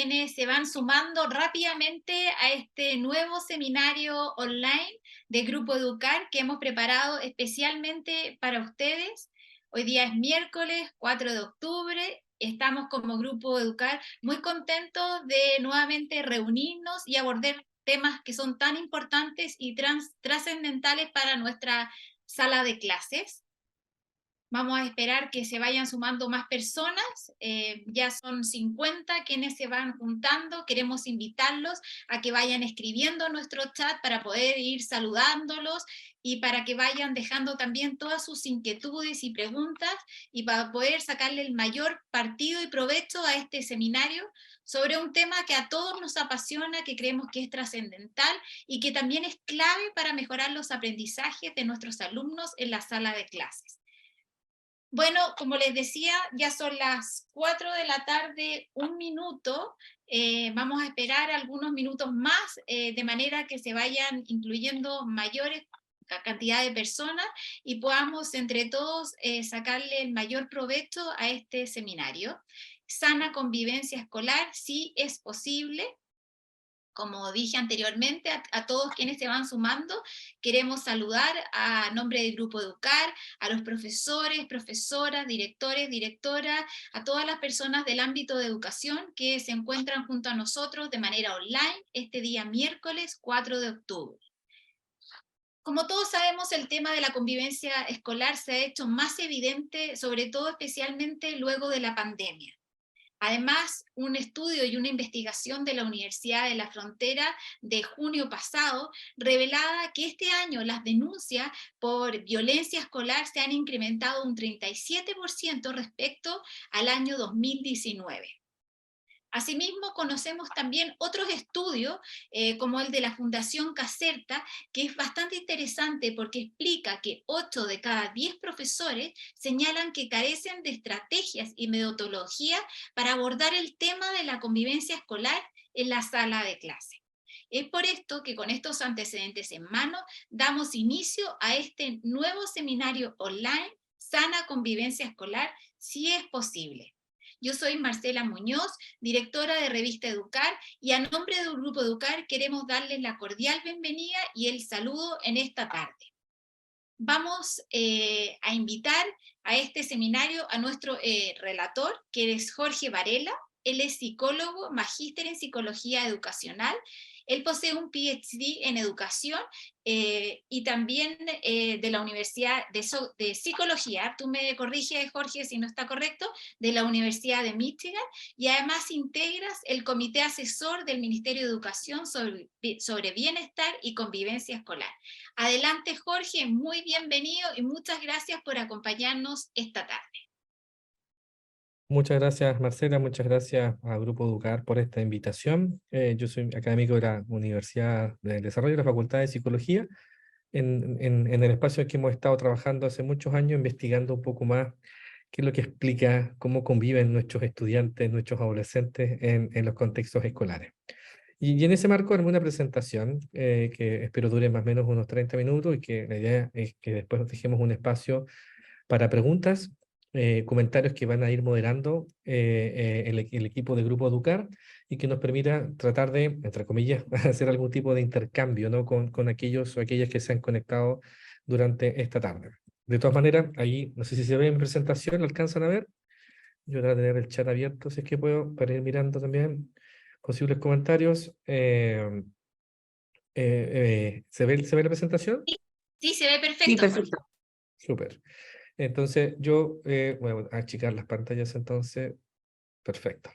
quienes se van sumando rápidamente a este nuevo seminario online de Grupo Educar que hemos preparado especialmente para ustedes. Hoy día es miércoles 4 de octubre. Estamos como Grupo Educar muy contentos de nuevamente reunirnos y abordar temas que son tan importantes y trascendentales para nuestra sala de clases. Vamos a esperar que se vayan sumando más personas, ya son 50 quienes se van juntando. Queremos invitarlos a que vayan escribiendo nuestro chat para poder ir saludándolos y para que vayan dejando también todas sus inquietudes y preguntas y para poder sacarle el mayor partido y provecho a este seminario sobre un tema que a todos nos apasiona, que creemos que es trascendental y que también es clave para mejorar los aprendizajes de nuestros alumnos en la sala de clases. Bueno, como les decía, ya son las 4 de la tarde, 1 minuto. Vamos a esperar algunos minutos más, de manera que se vayan incluyendo mayores cantidad de personas y podamos entre todos sacarle el mayor provecho a este seminario. Sana convivencia escolar, sí es posible. Como dije anteriormente, a todos quienes se van sumando, queremos saludar a nombre del Grupo Educar, a los profesores, profesoras, directores, directoras, a todas las personas del ámbito de educación que se encuentran junto a nosotros de manera online este día miércoles 4 de octubre. Como todos sabemos, el tema de la convivencia escolar se ha hecho más evidente, sobre todo especialmente luego de la pandemia. Además, un estudio y una investigación de la Universidad de la Frontera de junio pasado revelaba que este año las denuncias por violencia escolar se han incrementado un 37% respecto al año 2019. Asimismo, conocemos también otros estudios, como el de la Fundación Caserta, que es bastante interesante porque explica que 8 de cada 10 profesores señalan que carecen de estrategias y metodología para abordar el tema de la convivencia escolar en la sala de clase. Es por esto que con estos antecedentes en mano damos inicio a este nuevo seminario online, Sana Convivencia Escolar, si es posible. Yo soy Marcela Muñoz, directora de Revista Educar, y a nombre del Grupo Educar queremos darles la cordial bienvenida y el saludo en esta tarde. Vamos a invitar a este seminario a nuestro relator, que es Jorge Varela. Él es psicólogo, magíster en psicología educacional. Él posee un PhD en educación y también de la Universidad de Psicología, tú me corriges, Jorge, si no está correcto, de la Universidad de Michigan, y además integras el comité asesor del Ministerio de Educación sobre bienestar y convivencia escolar. Adelante, Jorge, muy bienvenido y muchas gracias por acompañarnos esta tarde. Muchas gracias, Marcela, muchas gracias al Grupo Educar por esta invitación. Yo soy académico de la Universidad del Desarrollo de la Facultad de Psicología, en el espacio en que hemos estado trabajando hace muchos años, investigando un poco más qué es lo que explica cómo conviven nuestros estudiantes, nuestros adolescentes en los contextos escolares. Y en ese marco armé una presentación que espero dure más o menos unos 30 minutos y que la idea es que después dejemos un espacio para preguntas, comentarios que van a ir moderando el equipo de Grupo Educar y que nos permita tratar de, entre comillas, hacer algún tipo de intercambio, ¿no? con aquellos o aquellas que se han conectado durante esta tarde. De todas maneras, ahí, no sé si se ve en mi presentación, ¿lo alcanzan a ver? Yo voy a tener el chat abierto, si es que puedo, para ir mirando también posibles comentarios. ¿Se ve la presentación? Sí, se ve Sí, perfecto, Jorge. perfecto. Súper. Entonces, yo voy a achicar las pantallas entonces. Perfecto.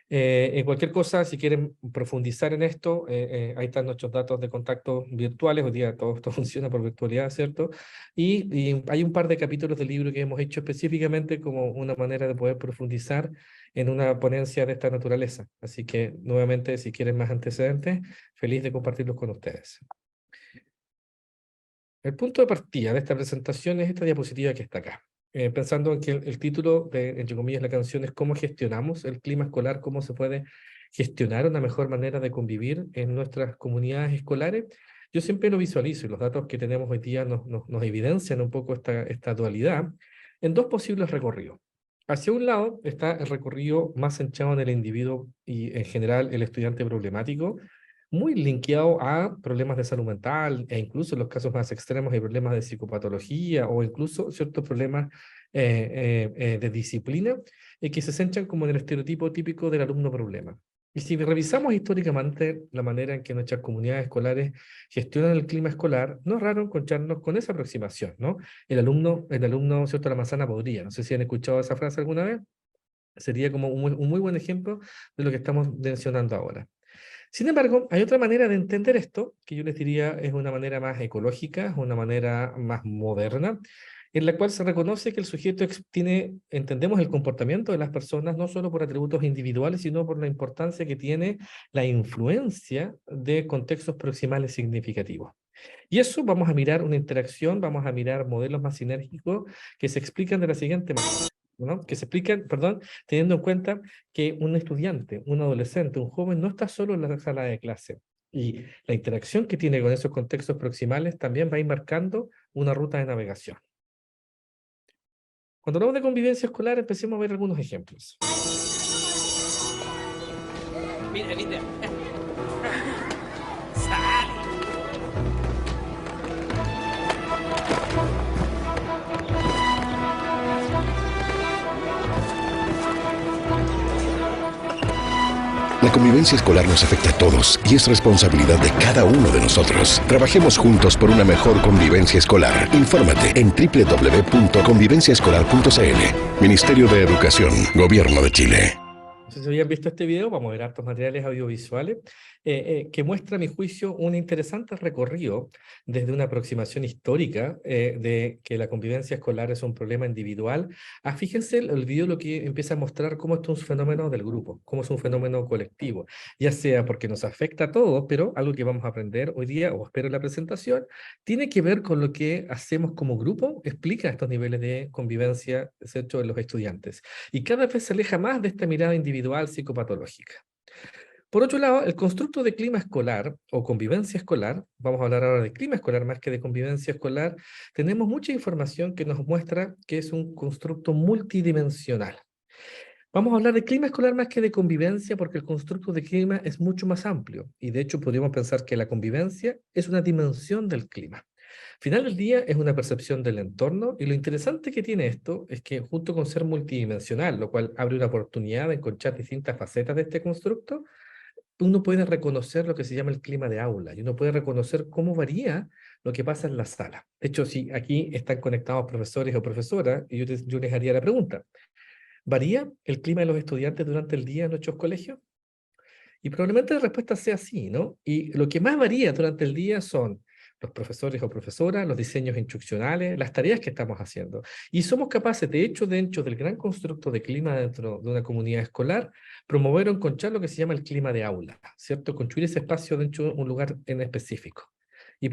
En cualquier cosa, si quieren profundizar en esto, ahí están nuestros datos de contacto virtuales. Hoy día todo esto funciona por virtualidad, ¿cierto? Y hay un par de capítulos del libro que hemos hecho específicamente como una manera de poder profundizar en una ponencia de esta naturaleza. Así que, nuevamente, si quieren más antecedentes, feliz de compartirlos con ustedes. El punto de partida de esta presentación es esta diapositiva que está acá. Pensando en que el título de, entre comillas, la canción es ¿Cómo gestionamos el clima escolar? ¿Cómo se puede gestionar una mejor manera de convivir en nuestras comunidades escolares? Yo siempre lo visualizo y los datos que tenemos hoy día nos evidencian un poco esta dualidad en dos posibles recorridos. Hacia un lado está el recorrido más centrado en el individuo y en general el estudiante problemático, muy linkeado a problemas de salud mental e incluso en los casos más extremos hay problemas de psicopatología o incluso ciertos problemas de disciplina que se centran como en el estereotipo típico del alumno problema. Y si revisamos históricamente la manera en que nuestras comunidades escolares gestionan el clima escolar, no es raro encontrarnos con esa aproximación, ¿no? El alumno, ¿cierto? La manzana podría. No sé si han escuchado esa frase alguna vez. Sería como un muy buen ejemplo de lo que estamos mencionando ahora. Sin embargo, hay otra manera de entender esto, que yo les diría es una manera más ecológica, es una manera más moderna, en la cual se reconoce que el sujeto entendemos el comportamiento de las personas no solo por atributos individuales, sino por la importancia que tiene la influencia de contextos proximales significativos. Y eso vamos a mirar una interacción, vamos a mirar modelos más sinérgicos que se explican de la siguiente manera, ¿no? Que se explican, perdón, teniendo en cuenta que un estudiante, un adolescente, un joven no está solo en la sala de clase. Y la interacción que tiene con esos contextos proximales también va a ir marcando una ruta de navegación. Cuando hablamos de convivencia escolar, empecemos a ver algunos ejemplos. Mira, ¿viste? Sale. La convivencia escolar nos afecta a todos y es responsabilidad de cada uno de nosotros. Trabajemos juntos por una mejor convivencia escolar. Infórmate en www.convivenciaescolar.cl. Ministerio de Educación, Gobierno de Chile. No sé si habían visto este video, vamos a ver hartos materiales audiovisuales que muestra, a mi juicio, un interesante recorrido desde una aproximación histórica de que la convivencia escolar es un problema individual. Fíjense, el video lo que empieza a mostrar cómo esto es un fenómeno del grupo, cómo es un fenómeno colectivo, ya sea porque nos afecta a todos, pero algo que vamos a aprender hoy día, o espero en la presentación, tiene que ver con lo que hacemos como grupo, explica estos niveles de convivencia, ¿cierto?, en los estudiantes. Y cada vez se aleja más de esta mirada individual psicopatológica. Por otro lado, el constructo de clima escolar o convivencia escolar, vamos a hablar ahora de clima escolar más que de convivencia escolar, tenemos mucha información que nos muestra que es un constructo multidimensional. Vamos a hablar de clima escolar más que de convivencia porque el constructo de clima es mucho más amplio y de hecho podríamos pensar que la convivencia es una dimensión del clima. Final del día es una percepción del entorno y lo interesante que tiene esto es que junto con ser multidimensional, lo cual abre una oportunidad de encontrar distintas facetas de este constructo, uno puede reconocer lo que se llama el clima de aula y uno puede reconocer cómo varía lo que pasa en la sala. De hecho, si aquí están conectados profesores o profesoras, y yo les haría la pregunta, ¿varía el clima de los estudiantes durante el día en nuestros colegios? Y probablemente la respuesta sea sí, ¿no? Y lo que más varía durante el día son los profesores o profesoras, los diseños instruccionales, las tareas que estamos haciendo. Y somos capaces, de hecho, dentro del gran constructo de clima dentro de una comunidad escolar, promover o encontrar lo que se llama el clima de aula, ¿cierto? Construir ese espacio dentro de un lugar en específico. Y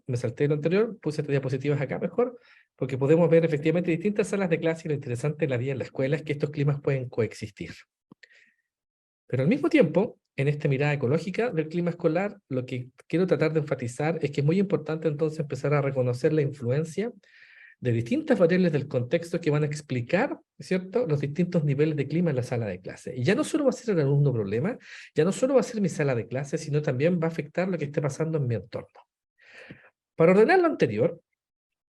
me salté lo anterior, puse diapositivas acá mejor, porque podemos ver efectivamente distintas salas de clase y lo interesante de la vida en la escuela es que estos climas pueden coexistir. Pero al mismo tiempo, en esta mirada ecológica del clima escolar, lo que quiero tratar de enfatizar es que es muy importante entonces empezar a reconocer la influencia de distintas variables del contexto que van a explicar, ¿cierto?, los distintos niveles de clima en la sala de clase. Y ya no solo va a ser el alumno problema, ya no solo va a ser mi sala de clase, sino también va a afectar lo que esté pasando en mi entorno. Para ordenar lo anterior,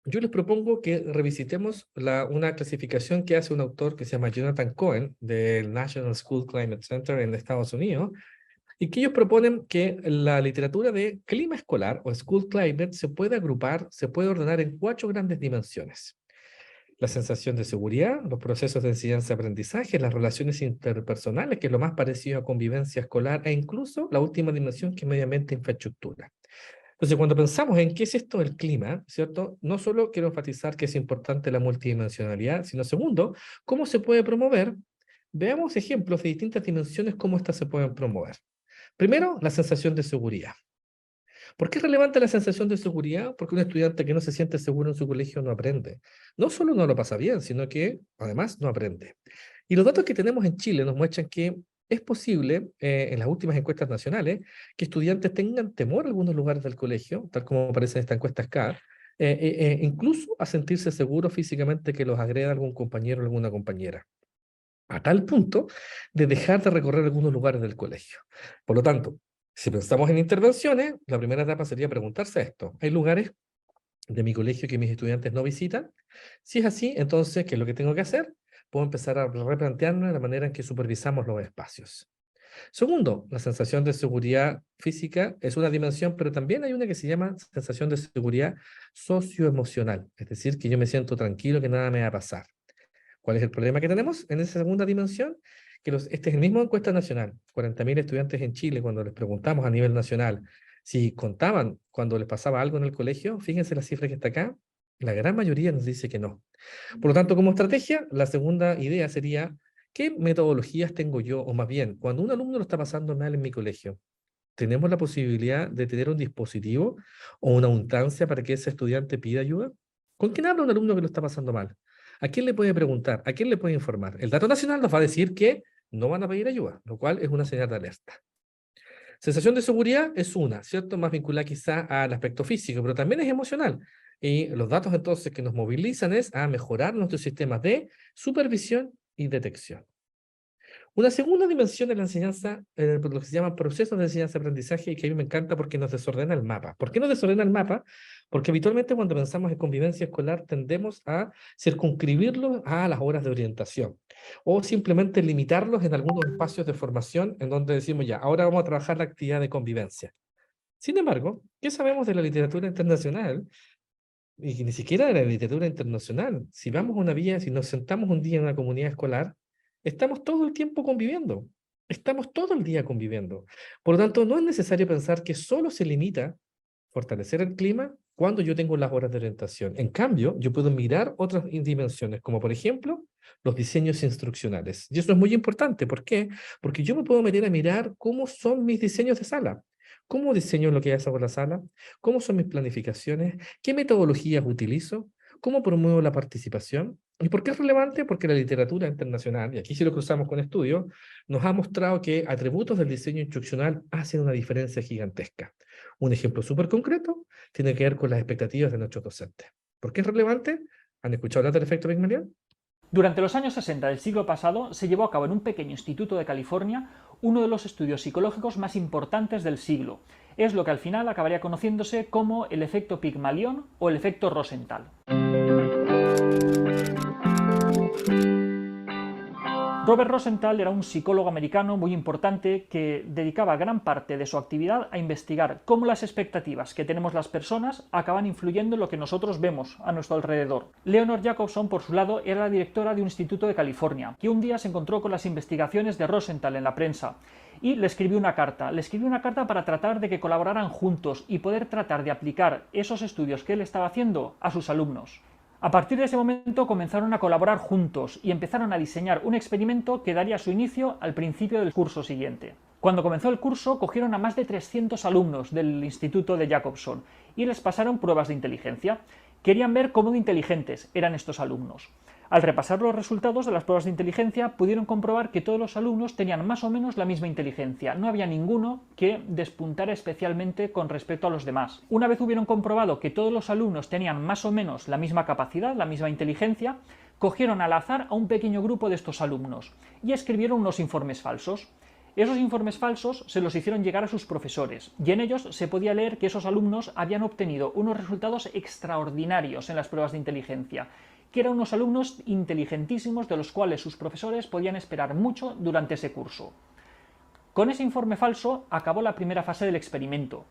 yo les propongo que revisitemos una clasificación que hace un autor que se llama Jonathan Cohen del National School Climate Center en Estados Unidos, y que ellos proponen que la literatura de clima escolar o school climate se puede agrupar, se puede ordenar en 4 grandes dimensiones. La sensación de seguridad, los procesos de enseñanza-aprendizaje, las relaciones interpersonales, que es lo más parecido a convivencia escolar, e incluso la última dimensión que es medio ambiente e infraestructura. Entonces, cuando pensamos en qué es esto del clima, ¿cierto? No solo quiero enfatizar que es importante la multidimensionalidad, sino segundo, cómo se puede promover. Veamos ejemplos de distintas dimensiones, cómo estas se pueden promover. Primero, la sensación de seguridad. ¿Por qué es relevante la sensación de seguridad? Porque un estudiante que no se siente seguro en su colegio no aprende. No solo no lo pasa bien, sino que además no aprende. Y los datos que tenemos en Chile nos muestran que es posible, en las últimas encuestas nacionales, que estudiantes tengan temor en algunos lugares del colegio, tal como aparece en esta encuesta acá, incluso a sentirse seguros físicamente que los agreda algún compañero o alguna compañera. a tal punto de dejar de recorrer algunos lugares del colegio. Por lo tanto, si pensamos en intervenciones, la primera etapa sería preguntarse esto. ¿Hay lugares de mi colegio que mis estudiantes no visitan? Si es así, entonces, ¿qué es lo que tengo que hacer? Puedo empezar a replantearme la manera en que supervisamos los espacios. Segundo, la sensación de seguridad física es una dimensión, pero también hay una que se llama sensación de seguridad socioemocional, es decir, que yo me siento tranquilo, que nada me va a pasar. ¿Cuál es el problema que tenemos en esa segunda dimensión? Que este es el mismo encuesta nacional. 40.000 estudiantes en Chile, cuando les preguntamos a nivel nacional si contaban cuando les pasaba algo en el colegio, fíjense la cifra que está acá, la gran mayoría nos dice que no. Por lo tanto, como estrategia, la segunda idea sería, ¿qué metodologías tengo yo? O más bien, cuando un alumno lo está pasando mal en mi colegio, ¿tenemos la posibilidad de tener un dispositivo o una instancia para que ese estudiante pida ayuda? ¿Con quién habla un alumno que lo está pasando mal? ¿A quién le puede preguntar? ¿A quién le puede informar? El dato nacional nos va a decir que no van a pedir ayuda, lo cual es una señal de alerta. Sensación de seguridad es una, ¿cierto? Más vinculada quizá al aspecto físico, pero también es emocional. Y los datos entonces que nos movilizan es a mejorar nuestros sistemas de supervisión y detección. Una segunda dimensión de la enseñanza, lo que se llama procesos de enseñanza-aprendizaje, y que a mí me encanta porque nos desordena el mapa. ¿Por qué nos desordena el mapa? Porque habitualmente cuando pensamos en convivencia escolar tendemos a circunscribirlos a las horas de orientación o simplemente limitarlos en algunos espacios de formación en donde decimos ya, ahora vamos a trabajar la actividad de convivencia. Sin embargo, ¿qué sabemos de la literatura internacional? Y ni siquiera de la literatura internacional. Si vamos a una vía, si nos sentamos un día en una comunidad escolar, estamos todo el tiempo conviviendo. Estamos todo el día conviviendo. Por lo tanto, no es necesario pensar que solo se limita fortalecer el clima cuando yo tengo las horas de orientación. En cambio, yo puedo mirar otras dimensiones, como por ejemplo, los diseños instruccionales. Y eso es muy importante. ¿Por qué? Porque yo me puedo meter a mirar cómo son mis diseños de sala. ¿Cómo diseño lo que hago por la sala? ¿Cómo son mis planificaciones? ¿Qué metodologías utilizo? ¿Cómo promuevo la participación? ¿Y por qué es relevante? Porque la literatura internacional, y aquí si lo cruzamos con estudios, nos ha mostrado que atributos del diseño instruccional hacen una diferencia gigantesca. Un ejemplo súper concreto tiene que ver con las expectativas de nuestros docentes. ¿Por qué es relevante? ¿Han escuchado hablar del efecto Pigmalión? Durante los años 60 del siglo pasado se llevó a cabo en un pequeño instituto de California uno de los estudios psicológicos más importantes del siglo. Es lo que al final acabaría conociéndose como el efecto Pigmalión o el efecto Rosenthal. Robert Rosenthal era un psicólogo americano muy importante que dedicaba gran parte de su actividad a investigar cómo las expectativas que tenemos las personas acaban influyendo en lo que nosotros vemos a nuestro alrededor. Leonor Jacobson, por su lado, era la directora de un instituto de California, que un día se encontró con las investigaciones de Rosenthal en la prensa y le escribió una carta. Le escribió una carta para tratar de que colaboraran juntos y poder tratar de aplicar esos estudios que él estaba haciendo a sus alumnos. A partir de ese momento comenzaron a colaborar juntos y empezaron a diseñar un experimento que daría su inicio al principio del curso siguiente. Cuando comenzó el curso, cogieron a más de 300 alumnos del instituto de Jacobson y les pasaron pruebas de inteligencia. Querían ver cómo de inteligentes eran estos alumnos. Al repasar los resultados de las pruebas de inteligencia, pudieron comprobar que todos los alumnos tenían más o menos la misma inteligencia. No había ninguno que despuntara especialmente con respecto a los demás. Una vez hubieron comprobado que todos los alumnos tenían más o menos la misma capacidad, la misma inteligencia, cogieron al azar a un pequeño grupo de estos alumnos y escribieron unos informes falsos. Esos informes falsos se los hicieron llegar a sus profesores, y en ellos se podía leer que esos alumnos habían obtenido unos resultados extraordinarios en las pruebas de inteligencia, que eran unos alumnos inteligentísimos de los cuales sus profesores podían esperar mucho durante ese curso. Con ese informe falso acabó la primera fase del experimento.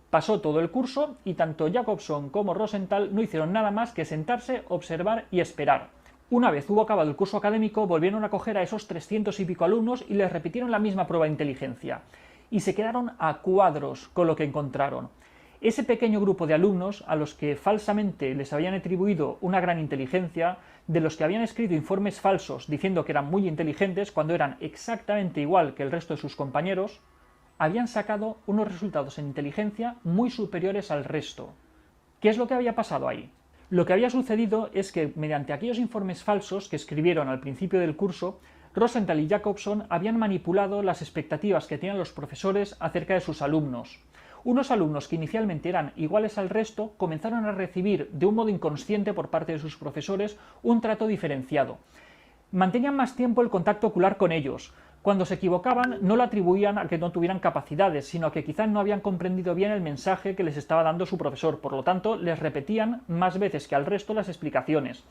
Pasó todo el curso y tanto Jacobson como Rosenthal no hicieron nada más que sentarse, observar y esperar. Una vez hubo acabado el curso académico, volvieron a coger a esos 300 y pico alumnos y les repitieron la misma prueba de inteligencia. Y se quedaron a cuadros con lo que encontraron. Ese pequeño grupo de alumnos a los que falsamente les habían atribuido una gran inteligencia, de los que habían escrito informes falsos diciendo que eran muy inteligentes cuando eran exactamente igual que el resto de sus compañeros, habían sacado unos resultados en inteligencia muy superiores al resto. ¿Qué es lo que había pasado ahí? Lo que había sucedido es que, mediante aquellos informes falsos que escribieron al principio del curso, Rosenthal y Jacobson habían manipulado las expectativas que tenían los profesores acerca de sus alumnos. Unos alumnos que inicialmente eran iguales al resto comenzaron a recibir de un modo inconsciente por parte de sus profesores un trato diferenciado. Mantenían más tiempo el contacto ocular con ellos. Cuando se equivocaban, no lo atribuían a que no tuvieran capacidades, sino a que quizás no habían comprendido bien el mensaje que les estaba dando su profesor. Por lo tanto, les repetían más veces que al resto las explicaciones.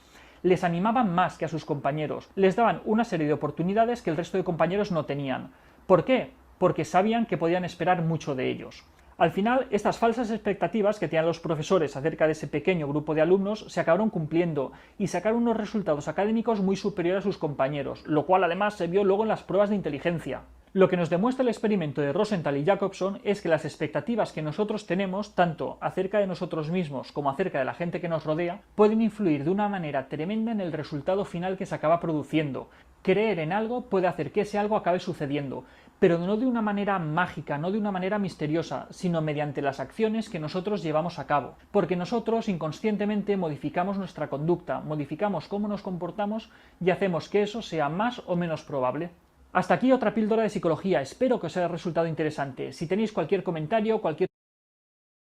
Les animaban más que a sus compañeros. Les daban una serie de oportunidades que el resto de compañeros no tenían. ¿Por qué? Porque sabían que podían esperar mucho de ellos. Al final, estas falsas expectativas que tenían los profesores acerca de ese pequeño grupo de alumnos se acabaron cumpliendo y sacaron unos resultados académicos muy superiores a sus compañeros, lo cual además se vio luego en las pruebas de inteligencia. Lo que nos demuestra el experimento de Rosenthal y Jacobson es que las expectativas que nosotros tenemos, tanto acerca de nosotros mismos como acerca de la gente que nos rodea, pueden influir de una manera tremenda en el resultado final que se acaba produciendo. Creer en algo puede hacer que ese algo acabe sucediendo, pero no de una manera mágica, no de una manera misteriosa, sino mediante las acciones que nosotros llevamos a cabo, porque nosotros inconscientemente modificamos nuestra conducta, modificamos cómo nos comportamos y hacemos que eso sea más o menos probable. Hasta aquí otra píldora de psicología, espero que os haya resultado interesante. Si tenéis cualquier comentario, cualquier...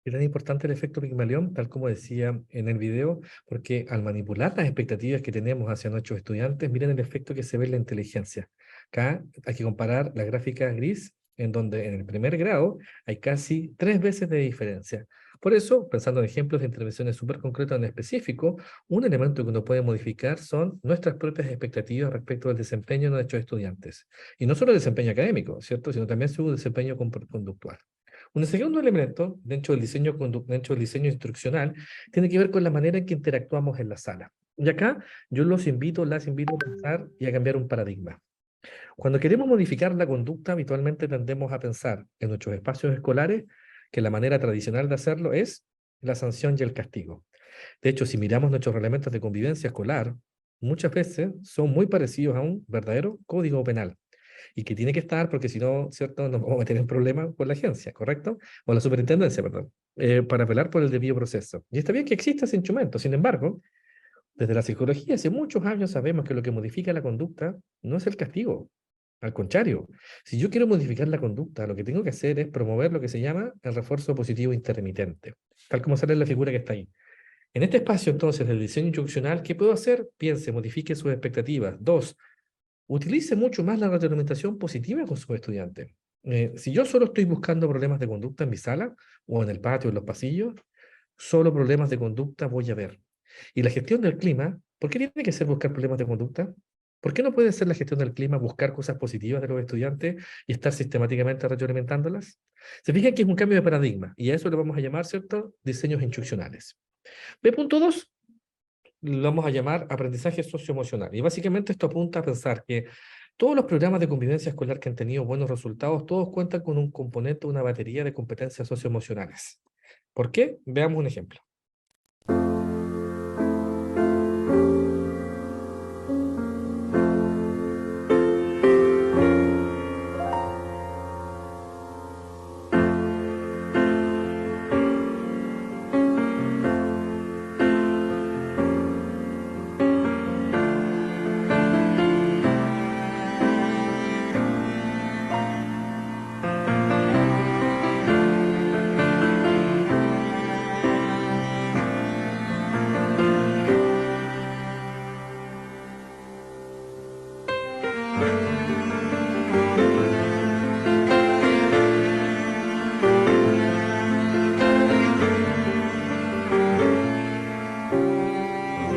Es tan importante el efecto Pigmalión, tal como decía en el video, porque al manipular las expectativas que tenemos hacia nuestros estudiantes, miren el efecto que se ve en la inteligencia. Acá hay que comparar la gráfica gris, en donde en el primer grado hay casi 3 veces de diferencia. Por eso, pensando en ejemplos de intervenciones súper concretas en específico, un elemento que uno puede modificar son nuestras propias expectativas respecto al desempeño de nuestros estudiantes. Y no solo el desempeño académico, ¿cierto?, sino también su desempeño conductual. Un segundo elemento dentro del diseño instruccional tiene que ver con la manera en que interactuamos en la sala. Y acá yo las invito a pensar y a cambiar un paradigma. Cuando queremos modificar la conducta, habitualmente tendemos a pensar en nuestros espacios escolares que la manera tradicional de hacerlo es la sanción y el castigo. De hecho, si miramos nuestros reglamentos de convivencia escolar, muchas veces son muy parecidos a un verdadero código penal. Y que tiene que estar porque si no, ¿cierto?, nos vamos a meter en problemas con la agencia, ¿correcto? O la superintendencia, perdón, para apelar por el debido proceso. Y está bien que exista ese instrumento, sin embargo, desde la psicología hace muchos años sabemos que lo que modifica la conducta no es el castigo. Al contrario, si yo quiero modificar la conducta, lo que tengo que hacer es promover lo que se llama el refuerzo positivo intermitente, tal como sale en la figura que está ahí. En este espacio, entonces, del diseño instruccional, ¿qué puedo hacer? Piense, modifique sus expectativas. 2, utilice mucho más la retroalimentación positiva con sus estudiantes. Si yo solo estoy buscando problemas de conducta en mi sala, o en el patio, en los pasillos, solo problemas de conducta voy a ver. Y la gestión del clima, ¿por qué tiene que ser buscar problemas de conducta? ¿Por qué no puede ser la gestión del clima buscar cosas positivas de los estudiantes y estar sistemáticamente retroalimentándolas? Se fijan que es un cambio de paradigma, y a eso le vamos a llamar, ¿cierto?, diseños instruccionales. B.2, lo vamos a llamar aprendizaje socioemocional. Y básicamente esto apunta a pensar que todos los programas de convivencia escolar que han tenido buenos resultados, todos cuentan con un componente, una batería de competencias socioemocionales. ¿Por qué? Veamos un ejemplo.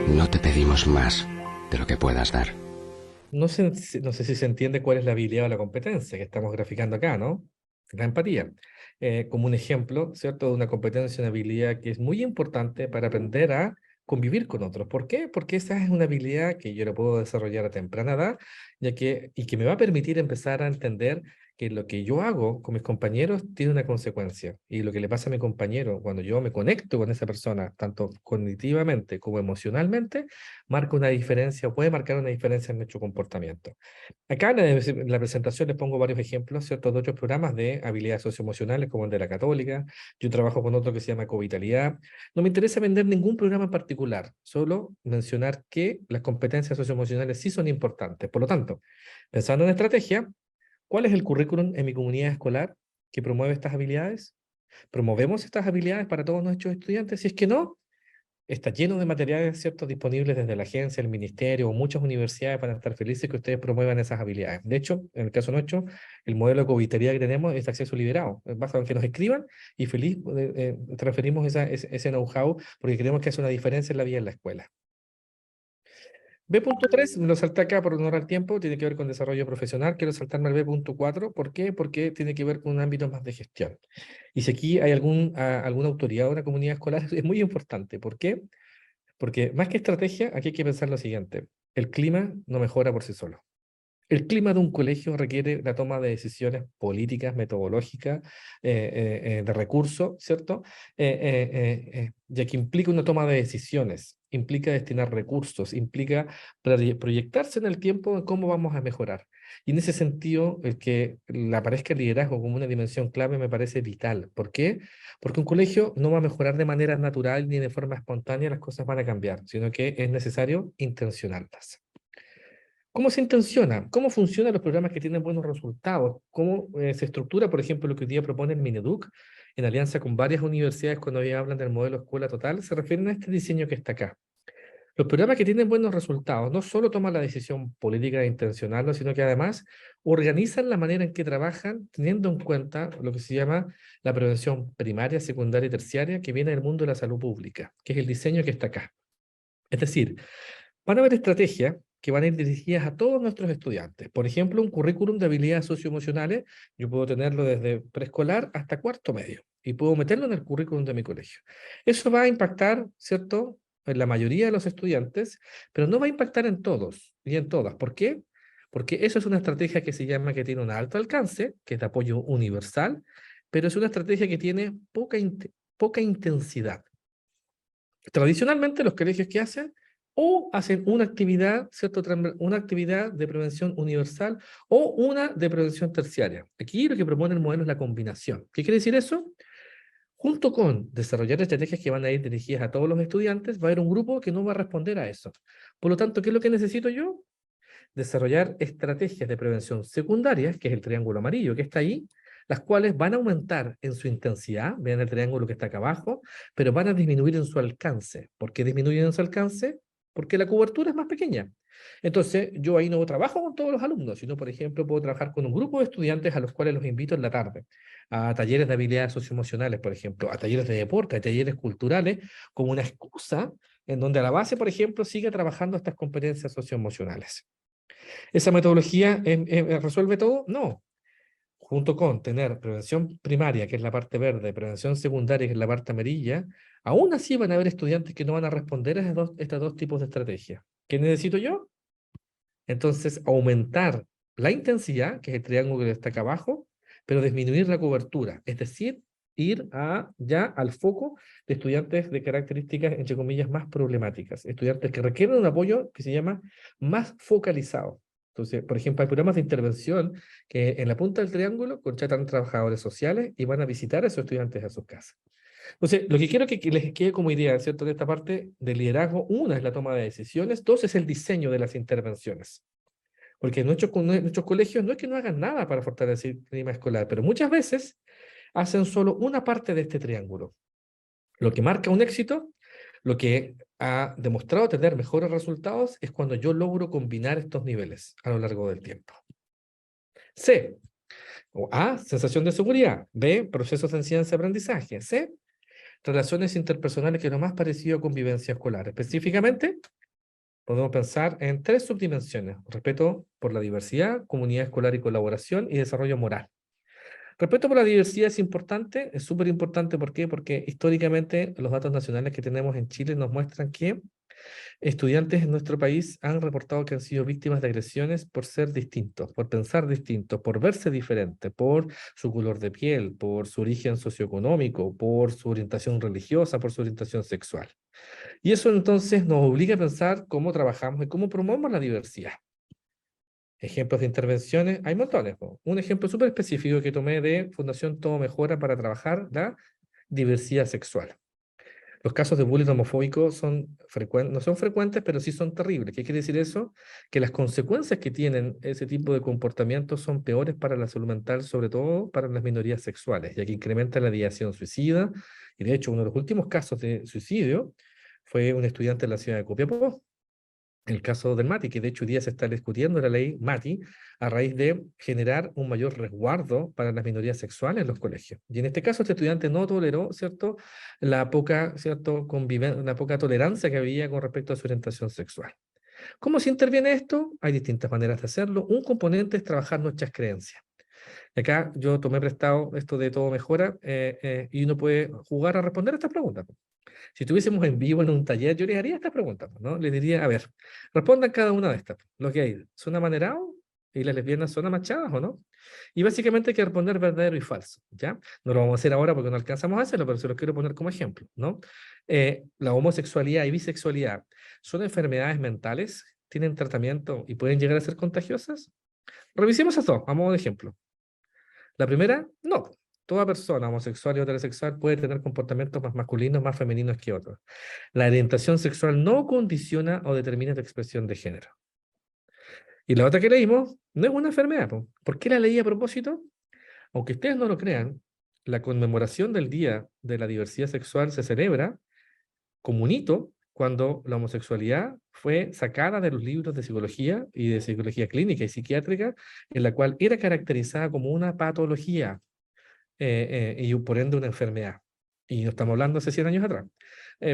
No te pedimos más de lo que puedas dar. No sé si se entiende cuál es la habilidad o la competencia que estamos graficando acá, ¿no? La empatía. Como un ejemplo, ¿cierto?, de una competencia, una habilidad que es muy importante para aprender a convivir con otros. ¿Por qué? Porque esa es una habilidad que yo la puedo desarrollar a temprana edad, y que me va a permitir empezar a entender que lo que yo hago con mis compañeros tiene una consecuencia. Y lo que le pasa a mi compañero cuando yo me conecto con esa persona, tanto cognitivamente como emocionalmente, marca una diferencia, o puede marcar una diferencia en nuestro comportamiento. Acá en la presentación les pongo varios ejemplos, ¿cierto?, de otros programas de habilidades socioemocionales, como el de la Católica. Yo trabajo con otro que se llama Covitalidad. No me interesa vender ningún programa en particular, solo mencionar que las competencias socioemocionales sí son importantes. Por lo tanto, pensando en estrategia, ¿cuál es el currículum en mi comunidad escolar que promueve estas habilidades? ¿Promovemos estas habilidades para todos nuestros estudiantes? Si es que no, está lleno de materiales, ¿cierto?, disponibles desde la agencia, el ministerio o muchas universidades para estar felices que ustedes promuevan esas habilidades. De hecho, en el caso nuestro, el modelo de cobitería que tenemos es acceso liberado. Basta con que nos escriban y feliz transferimos ese know-how porque creemos que hace una diferencia en la vida en la escuela. B.3, me lo salté acá por honor al tiempo, tiene que ver con desarrollo profesional. Quiero saltarme al B.4, ¿por qué? Porque tiene que ver con un ámbito más de gestión. Y si aquí hay alguna autoridad o una comunidad escolar, es muy importante. ¿Por qué? Porque más que estrategia, aquí hay que pensar lo siguiente. El clima no mejora por sí solo. El clima de un colegio requiere la toma de decisiones políticas, metodológicas, de recursos, ¿cierto? Ya que implica una toma de decisiones, implica destinar recursos, implica proyectarse en el tiempo de cómo vamos a mejorar. Y en ese sentido, el que aparezca el liderazgo como una dimensión clave me parece vital. ¿Por qué? Porque un colegio no va a mejorar de manera natural ni de forma espontánea, las cosas van a cambiar, sino que es necesario intencionarlas. ¿Cómo se intenciona? ¿Cómo funcionan los programas que tienen buenos resultados? ¿Cómo se estructura, por ejemplo, lo que hoy día propone el Mineduc, en alianza con varias universidades cuando hoy hablan del modelo escuela total? Se refieren a este diseño que está acá. Los programas que tienen buenos resultados no solo toman la decisión política de intencionarlo, sino que además organizan la manera en que trabajan teniendo en cuenta lo que se llama la prevención primaria, secundaria y terciaria que viene del mundo de la salud pública, que es el diseño que está acá. Es decir, van a haber estrategias que van a ir dirigidas a todos nuestros estudiantes. Por ejemplo, un currículum de habilidades socioemocionales, yo puedo tenerlo desde preescolar hasta cuarto medio y puedo meterlo en el currículum de mi colegio. Eso va a impactar, ¿cierto?, en la mayoría de los estudiantes, pero no va a impactar en todos y en todas. ¿Por qué? Porque eso es una estrategia que se llama que tiene un alto alcance, que es de apoyo universal, pero es una estrategia que tiene poca intensidad. Tradicionalmente, los colegios que hacen o hacen una actividad, ¿cierto?, una actividad de prevención universal o una de prevención terciaria. Aquí lo que propone el modelo es la combinación. ¿Qué quiere decir eso? Junto con desarrollar estrategias que van a ir dirigidas a todos los estudiantes, va a haber un grupo que no va a responder a eso. Por lo tanto, ¿qué es lo que necesito yo? Desarrollar estrategias de prevención secundarias, que es el triángulo amarillo que está ahí, las cuales van a aumentar en su intensidad, vean el triángulo que está acá abajo, pero van a disminuir en su alcance. ¿Por qué disminuyen en su alcance? Porque la cobertura es más pequeña. Entonces, yo ahí no trabajo con todos los alumnos, sino, por ejemplo, puedo trabajar con un grupo de estudiantes a los cuales los invito en la tarde, a talleres de habilidades socioemocionales, por ejemplo, a talleres de deporte, a talleres culturales, como una excusa en donde a la base, por ejemplo, siga trabajando estas competencias socioemocionales. ¿Esa metodología resuelve todo? No. Junto con tener prevención primaria, que es la parte verde, prevención secundaria, que es la parte amarilla, aún así van a haber estudiantes que no van a responder a estos dos tipos de estrategias. ¿Qué necesito yo? Entonces, aumentar la intensidad, que es el triángulo que está acá abajo, pero disminuir la cobertura, es decir, ir ya al foco de estudiantes de características, entre comillas, más problemáticas, estudiantes que requieren un apoyo que se llama más focalizado. Entonces, por ejemplo, hay programas de intervención que en la punta del triángulo contratan trabajadores sociales y van a visitar a esos estudiantes a sus casas. Entonces, lo que quiero que les quede como idea, ¿cierto?, de esta parte del liderazgo, una es la toma de decisiones, dos es el diseño de las intervenciones. Porque nuestros colegios no es que no hagan nada para fortalecer el clima escolar, pero muchas veces hacen solo una parte de este triángulo. Lo que marca un éxito, lo que ha demostrado tener mejores resultados, es cuando yo logro combinar estos niveles a lo largo del tiempo. C, o A, sensación de seguridad. B, procesos de enseñanza-aprendizaje. C, relaciones interpersonales, que es lo más parecido a convivencia escolar. Específicamente, podemos pensar en 3 subdimensiones: respeto por la diversidad, comunidad escolar y colaboración, y desarrollo moral. Respeto por la diversidad es importante, es súper importante. ¿Por qué? Porque históricamente los datos nacionales que tenemos en Chile nos muestran que estudiantes en nuestro país han reportado que han sido víctimas de agresiones por ser distintos, por pensar distintos, por verse diferente, por su color de piel, por su origen socioeconómico, por su orientación religiosa, por su orientación sexual. Y eso entonces nos obliga a pensar cómo trabajamos y cómo promovemos la diversidad. Ejemplos de intervenciones, hay montones. Un ejemplo súper específico que tomé de Fundación Todo Mejora para trabajar la diversidad sexual. Los casos de bullying homofóbico no son frecuentes, pero sí son terribles. ¿Qué quiere decir eso? Que las consecuencias que tienen ese tipo de comportamientos son peores para la salud mental, sobre todo para las minorías sexuales, ya que incrementa la ideación suicida. Y de hecho, uno de los últimos casos de suicidio fue un estudiante de la ciudad de Copiapó. El caso del MATI, que de hecho hoy día se está discutiendo la ley MATI a raíz de generar un mayor resguardo para las minorías sexuales en los colegios. Y en este caso este estudiante no toleró, ¿cierto?, la poca tolerancia que había con respecto a su orientación sexual. ¿Cómo se interviene esto? Hay distintas maneras de hacerlo. Un componente es trabajar nuestras creencias. Acá yo tomé prestado esto de Todo Mejora y uno puede jugar a responder a estas preguntas. Si estuviésemos en vivo en un taller, yo les haría esta pregunta, ¿no? Les diría, a ver, respondan cada una de estas. Los gays, ¿son amanerados? ¿Y las lesbianas son amachadas o no? Y básicamente hay que responder verdadero y falso, ¿ya? No lo vamos a hacer ahora porque no alcanzamos a hacerlo, pero se los quiero poner como ejemplo, ¿no? La homosexualidad y bisexualidad, ¿son enfermedades mentales? ¿Tienen tratamiento y pueden llegar a ser contagiosas? Revisemos eso, a modo de ejemplo. La primera, no. Toda persona homosexual y heterosexual puede tener comportamientos más masculinos, más femeninos que otros. La orientación sexual no condiciona o determina tu expresión de género. Y la otra que leímos no es una enfermedad. ¿Por qué la leí a propósito? Aunque ustedes no lo crean, la conmemoración del Día de la Diversidad Sexual se celebra como un hito cuando la homosexualidad fue sacada de los libros de psicología y de psicología clínica y psiquiátrica, en la cual era caracterizada como una patología. Y por ende una enfermedad. Y no estamos hablando hace 100 años atrás.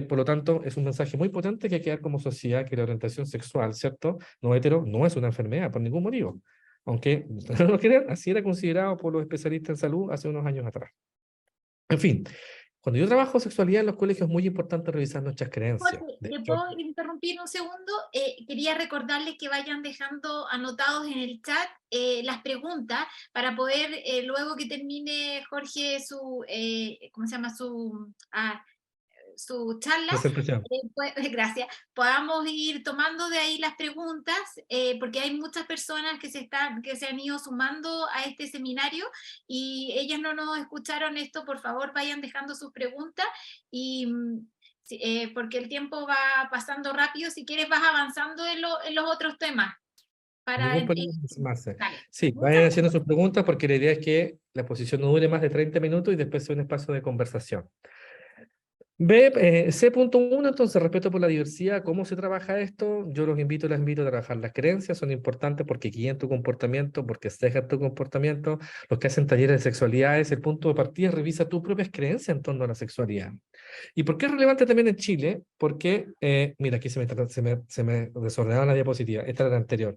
Por lo tanto, es un mensaje muy potente que hay que dar como sociedad que la orientación sexual, ¿cierto?, no hetero, no es una enfermedad por ningún motivo. Aunque no lo crean, así era considerado por los especialistas en salud hace unos años atrás. En fin, cuando yo trabajo sexualidad en los colegios es muy importante revisar nuestras creencias. Jorge, ¿te puedo interrumpir un segundo? Quería recordarles que vayan dejando anotados en el chat las preguntas para poder, luego que termine Jorge su, ¿cómo se llama? Su charla, gracias, podamos ir tomando de ahí las preguntas, porque hay muchas personas que se han ido sumando a este seminario y ellas no nos escucharon esto. Por favor, vayan dejando sus preguntas y porque el tiempo va pasando rápido. Si quieres vas avanzando en los otros temas. Sí, vayan haciendo sus preguntas porque la idea es que la exposición no dure más de 30 minutos y después sea un espacio de conversación. C.1, entonces, respeto por la diversidad, ¿cómo se trabaja esto? Yo las invito a trabajar las creencias, son importantes porque guían tu comportamiento, porque cejan tu comportamiento. Los que hacen talleres de sexualidades, el punto de partida, revisa tus propias creencias en torno a la sexualidad. ¿Y por qué es relevante también en Chile? Porque, mira, aquí se me desordenaba la diapositiva, esta era la anterior.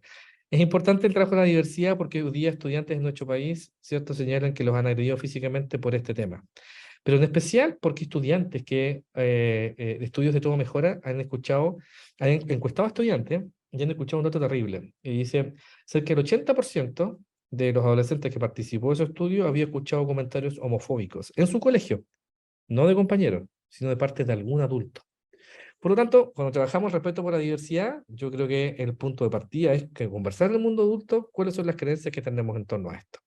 Es importante el trabajo de la diversidad porque hoy día estudiantes en nuestro país, ¿cierto?, señalan que los han agredido físicamente por este tema. Pero en especial porque estudiantes de estudios de Todo Mejora han encuestado a estudiantes y han escuchado un dato terrible. Y dice, cerca del 80% de los adolescentes que participó de esos estudios había escuchado comentarios homofóbicos en su colegio, no de compañeros, sino de parte de algún adulto. Por lo tanto, cuando trabajamos respeto por la diversidad, yo creo que el punto de partida es que conversar en el mundo adulto cuáles son las creencias que tenemos en torno a esto.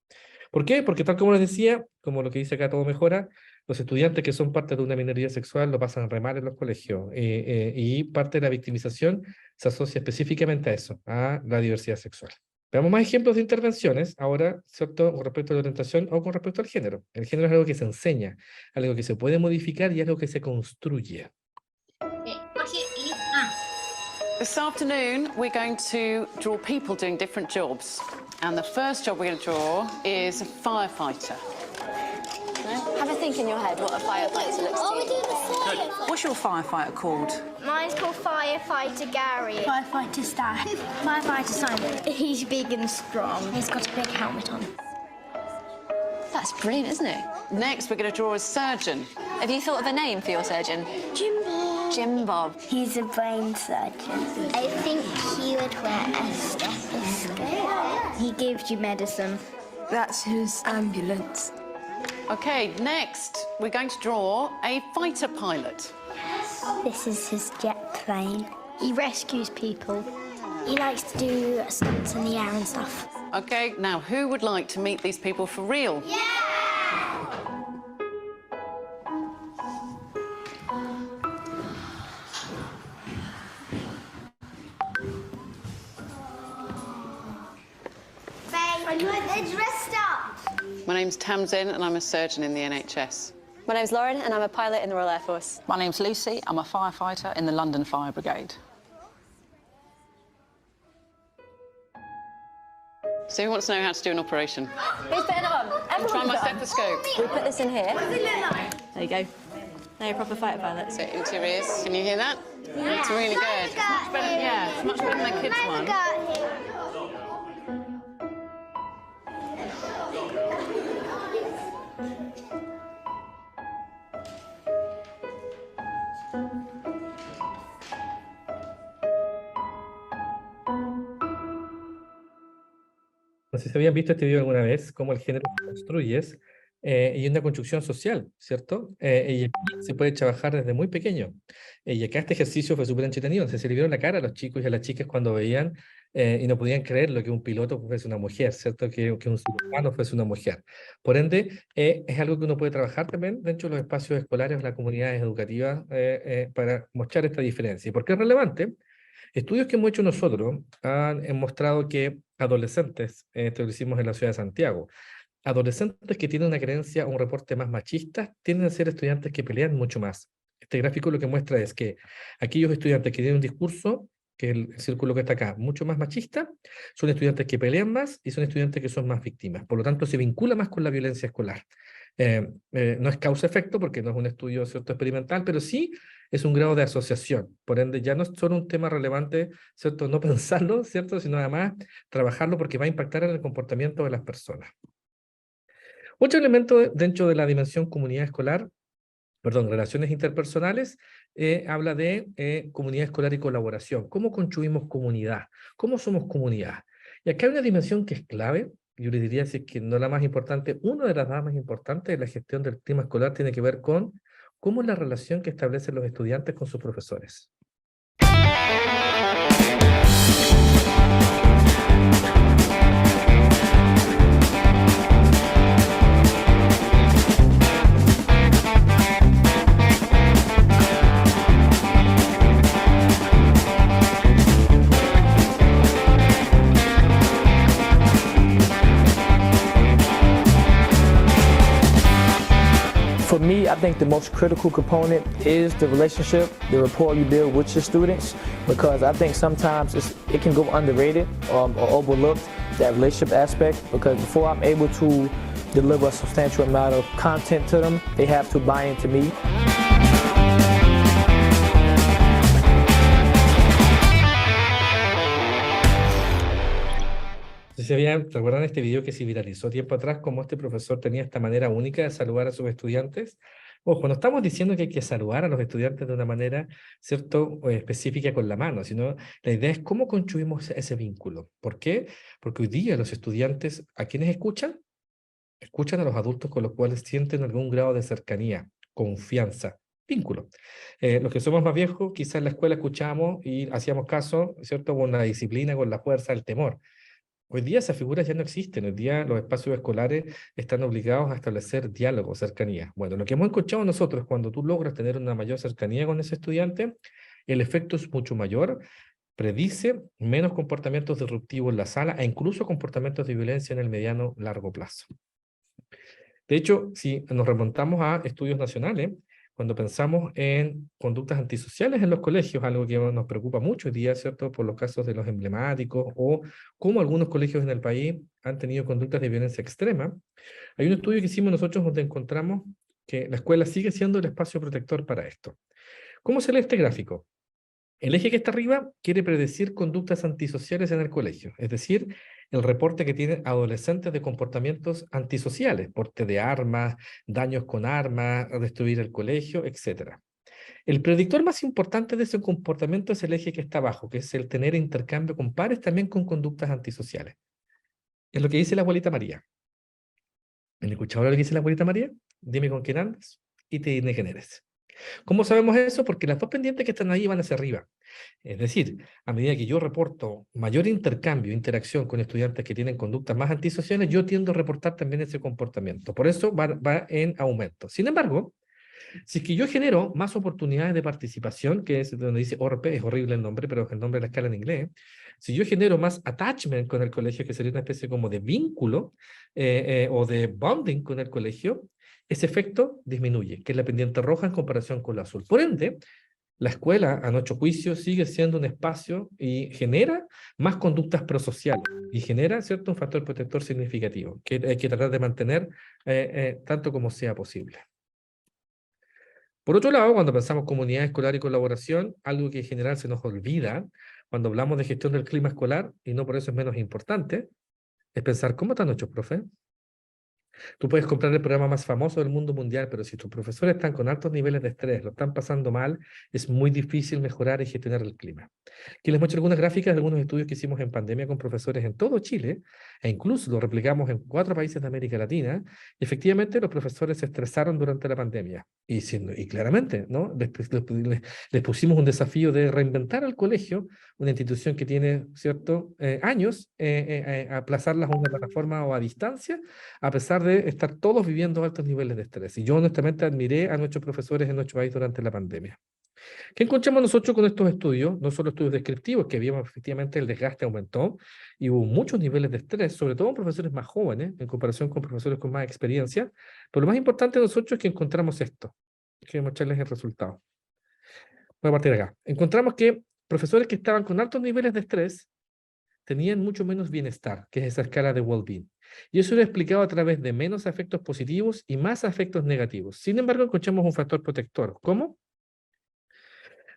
¿Por qué? Porque tal como les decía, como lo que dice acá Todo Mejora, los estudiantes que son parte de una minoría sexual lo pasan re mal en los colegios y parte de la victimización se asocia específicamente a eso, a la diversidad sexual. Veamos más ejemplos de intervenciones ahora, ¿cierto?, con respecto a la orientación o con respecto al género. El género es algo que se enseña, algo que se puede modificar y algo que se construye. This afternoon, we're going to draw people doing different jobs. And the first job we're going to draw is a firefighter. Have a think in your head what a firefighter looks like. We're doing a firefighter. What's your firefighter called? Mine's called Firefighter Gary. Firefighter Stan. Firefighter Simon. He's big and strong. He's got a big helmet on. That's brilliant, isn't it? Next, we're going to draw a surgeon. Have you thought of a name for your surgeon? Jim Bob. Jim Bob. He's a brain surgeon. I think he would wear a stethoscope. He gives you medicine. That's his ambulance. Okay, next, we're going to draw a fighter pilot. This is his jet plane. He rescues people. He likes to do stunts in the air and stuff. Okay, now who would like to meet these people for real? Yeah! They're dressed up. My name's Tamsin and I'm a surgeon in the NHS. My name's Lauren and I'm a pilot in the Royal Air Force. My name's Lucy. I'm a firefighter in the London Fire Brigade. So who wants to know how to do an operation? Who's putting it on? I'm trying my stethoscope. We put this in here. There you go. Now you're a proper fighter pilot. So into your ears. Can you hear that? Yeah. It's really good. It's much better, yeah, it's much better than my kids' one. No sé si habían visto este video alguna vez, cómo el género se construye y una construcción social, ¿cierto? Y aquí se puede trabajar desde muy pequeño. Y acá este ejercicio fue súper entretenido. Se le vieron la cara a los chicos y a las chicas cuando veían y no podían creer lo que un piloto fuese una mujer, ¿cierto? Que un cirujano fuese una mujer. Por ende, es algo que uno puede trabajar también dentro de los espacios escolares, las comunidades educativas, para mostrar esta diferencia. ¿Y por qué es relevante? Estudios que hemos hecho nosotros han mostrado que adolescentes, esto lo hicimos en la ciudad de Santiago, adolescentes que tienen una creencia o un reporte más machista tienden a ser estudiantes que pelean mucho más. Este gráfico lo que muestra es que aquellos estudiantes que tienen un discurso, que es el círculo que está acá, mucho más machista, son estudiantes que pelean más y son estudiantes que son más víctimas. Por lo tanto, se vincula más con la violencia escolar. No es causa-efecto porque no es un estudio, ¿cierto?, experimental, pero sí es un grado de asociación. Por ende, ya no es solo un tema relevante, ¿cierto?, no pensarlo, ¿cierto?, sino además trabajarlo porque va a impactar en el comportamiento de las personas. Otro elemento dentro de la dimensión comunidad escolar, relaciones interpersonales, habla de comunidad escolar y colaboración. ¿Cómo construimos comunidad? ¿Cómo somos comunidad? Y acá hay una dimensión que es clave. Yo les diría, si es que no la más importante, una de las más importantes de la gestión del clima escolar tiene que ver con cómo es la relación que establecen los estudiantes con sus profesores. For me, I think the most critical component is the relationship, the rapport you build with your students, because I think sometimes it can go underrated or overlooked, that relationship aspect, because before I'm able to deliver a substantial amount of content to them, they have to buy into me. ¿Recuerdan este video que se viralizó tiempo atrás? Cómo este profesor tenía esta manera única de saludar a sus estudiantes. Ojo, no estamos diciendo que hay que saludar a los estudiantes de una manera, ¿cierto?, específica con la mano, sino la idea es cómo construimos ese vínculo. ¿Por qué? Porque hoy día los estudiantes, ¿a quiénes escuchan? Escuchan a los adultos con los cuales sienten algún grado de cercanía, confianza, vínculo. Los que somos más viejos, quizás en la escuela escuchamos y hacíamos caso, ¿cierto?, con la disciplina, con la fuerza, el temor. Hoy día esas figuras ya no existen. Hoy día los espacios escolares están obligados a establecer diálogo, cercanía. Bueno, lo que hemos escuchado nosotros, cuando tú logras tener una mayor cercanía con ese estudiante, el efecto es mucho mayor, predice menos comportamientos disruptivos en la sala e incluso comportamientos de violencia en el mediano largo plazo. De hecho, si nos remontamos a estudios nacionales, cuando pensamos en conductas antisociales en los colegios, algo que nos preocupa mucho hoy día, ¿cierto?, por los casos de los emblemáticos o cómo algunos colegios en el país han tenido conductas de violencia extrema, hay un estudio que hicimos nosotros donde encontramos que la escuela sigue siendo el espacio protector para esto. ¿Cómo se lee este gráfico? El eje que está arriba quiere predecir conductas antisociales en el colegio, es decir, el reporte que tienen adolescentes de comportamientos antisociales, porte de armas, daños con armas, destruir el colegio, etc. El predictor más importante de ese comportamiento es el eje que está abajo, que es el tener intercambio con pares también con conductas antisociales. Es lo que dice la abuelita María. ¿Han escuchado lo que dice la abuelita María? Dime con quién andas y te diré quién eres. ¿Cómo sabemos eso? Porque las dos pendientes que están ahí van hacia arriba. Es decir, a medida que yo reporto mayor intercambio, interacción con estudiantes que tienen conductas más antisociales, yo tiendo a reportar también ese comportamiento. Por eso va en aumento. Sin embargo, si es que yo genero más oportunidades de participación, que es donde dice ORP, es horrible el nombre, pero es el nombre de la escala en inglés. Si yo genero más attachment con el colegio, que sería una especie como de vínculo o de bonding con el colegio, ese efecto disminuye, que es la pendiente roja en comparación con la azul. Por ende, la escuela, a nuestro juicio, sigue siendo un espacio y genera más conductas prosociales y genera, ¿cierto?, un factor protector significativo que hay que tratar de mantener tanto como sea posible. Por otro lado, cuando pensamos comunidad escolar y colaboración, algo que en general se nos olvida cuando hablamos de gestión del clima escolar, y no por eso es menos importante, es pensar cómo están nuestros profes. Tú puedes comprar el programa más famoso del mundo mundial, pero si tus profesores están con altos niveles de estrés, lo están pasando mal, es muy difícil mejorar y gestionar el clima. Aquí les muestro algunas gráficas de algunos estudios que hicimos en pandemia con profesores en todo Chile, e incluso lo replicamos en 4 países de América Latina, y efectivamente los profesores se estresaron durante la pandemia. Y claramente, ¿no? Les pusimos un desafío de reinventar al colegio, una institución que tiene, ¿cierto?, años, aplazarlas a una plataforma o a distancia, a pesar de estar todos viviendo altos niveles de estrés. Y yo honestamente admiré a nuestros profesores en nuestro país durante la pandemia. ¿Qué encontramos nosotros con estos estudios? No solo estudios descriptivos, que vimos efectivamente el desgaste aumentó y hubo muchos niveles de estrés, sobre todo en profesores más jóvenes, en comparación con profesores con más experiencia. Pero lo más importante de nosotros es que encontramos esto. Quiero mostrarles el resultado. Voy a partir de acá. Encontramos que profesores que estaban con altos niveles de estrés tenían mucho menos bienestar, que es esa escala de well-being. Y eso lo he explicado a través de menos efectos positivos y más efectos negativos. Sin embargo, encontramos un factor protector. ¿Cómo?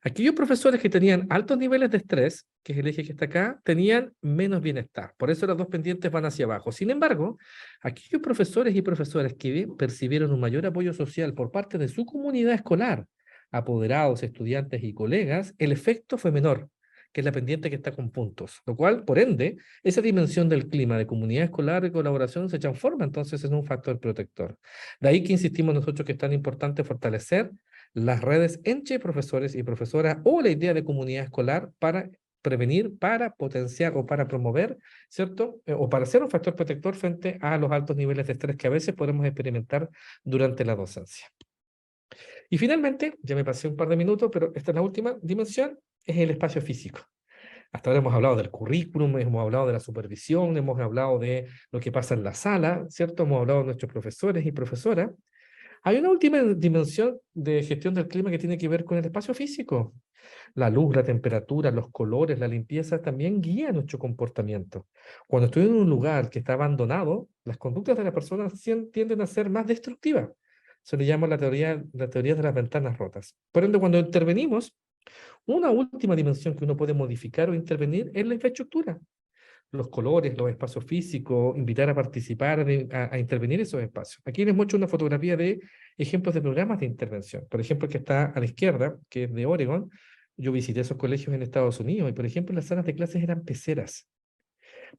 Aquellos profesores que tenían altos niveles de estrés, que es el eje que está acá, tenían menos bienestar. Por eso las dos pendientes van hacia abajo. Sin embargo, aquellos profesores y profesoras que percibieron un mayor apoyo social por parte de su comunidad escolar, apoderados, estudiantes y colegas, el efecto fue menor, que es la pendiente que está con puntos. Lo cual, por ende, esa dimensión del clima de comunidad escolar y colaboración se transforma entonces en un factor protector. De ahí que insistimos nosotros que es tan importante fortalecer las redes entre profesores y profesoras o la idea de comunidad escolar para prevenir, para potenciar o para promover, ¿cierto? O para ser un factor protector frente a los altos niveles de estrés que a veces podemos experimentar durante la docencia. Y finalmente, ya me pasé un par de minutos, pero esta es la última dimensión, es el espacio físico. Hasta ahora hemos hablado del currículum, hemos hablado de la supervisión, hemos hablado de lo que pasa en la sala, ¿cierto? Hemos hablado de nuestros profesores y profesoras. Hay una última dimensión de gestión del clima que tiene que ver con el espacio físico. La luz, la temperatura, los colores, la limpieza también guían nuestro comportamiento. Cuando estoy en un lugar que está abandonado, las conductas de las personas tienden a ser más destructivas. Se le llama la teoría de las ventanas rotas. Por ende, cuando intervenimos, una última dimensión que uno puede modificar o intervenir es la infraestructura. Los colores, los espacios físicos, invitar a participar, a intervenir esos espacios. Aquí les muestro una fotografía de ejemplos de programas de intervención. Por ejemplo, el que está a la izquierda, que es de Oregon. Yo visité esos colegios en Estados Unidos y, por ejemplo, las salas de clases eran peceras.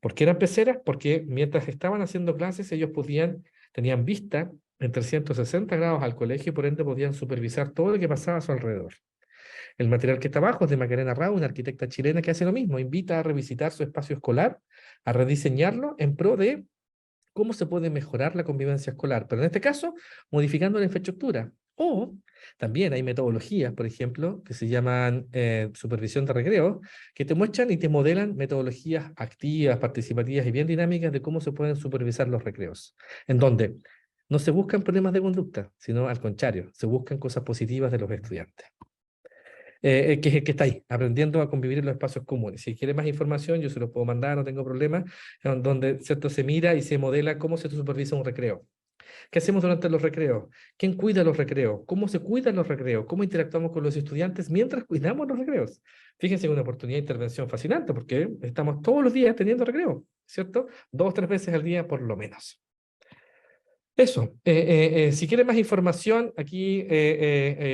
¿Por qué eran peceras? Porque mientras estaban haciendo clases, ellos tenían vista en 360 grados al colegio y por ende podían supervisar todo lo que pasaba a su alrededor. El material que está abajo es de Macarena Rao, una arquitecta chilena que hace lo mismo, invita a revisitar su espacio escolar, a rediseñarlo en pro de cómo se puede mejorar la convivencia escolar, pero en este caso, modificando la infraestructura. O también hay metodologías, por ejemplo, que se llaman supervisión de recreo, que te muestran y te modelan metodologías activas, participativas y bien dinámicas de cómo se pueden supervisar los recreos, en donde no se buscan problemas de conducta, sino al contrario, se buscan cosas positivas de los estudiantes. Que está ahí, aprendiendo a convivir en los espacios comunes. Si quiere más información, yo se lo puedo mandar, no tengo problema, donde, ¿cierto?, se mira y se modela cómo se supervisa un recreo. ¿Qué hacemos durante los recreos? ¿Quién cuida los recreos? ¿Cómo se cuidan los recreos? ¿Cómo interactuamos con los estudiantes mientras cuidamos los recreos? Fíjense, una oportunidad de intervención fascinante, porque estamos todos los días teniendo recreo, ¿cierto? 2 o 3 veces al día por lo menos. Eso, si quieren más información, aquí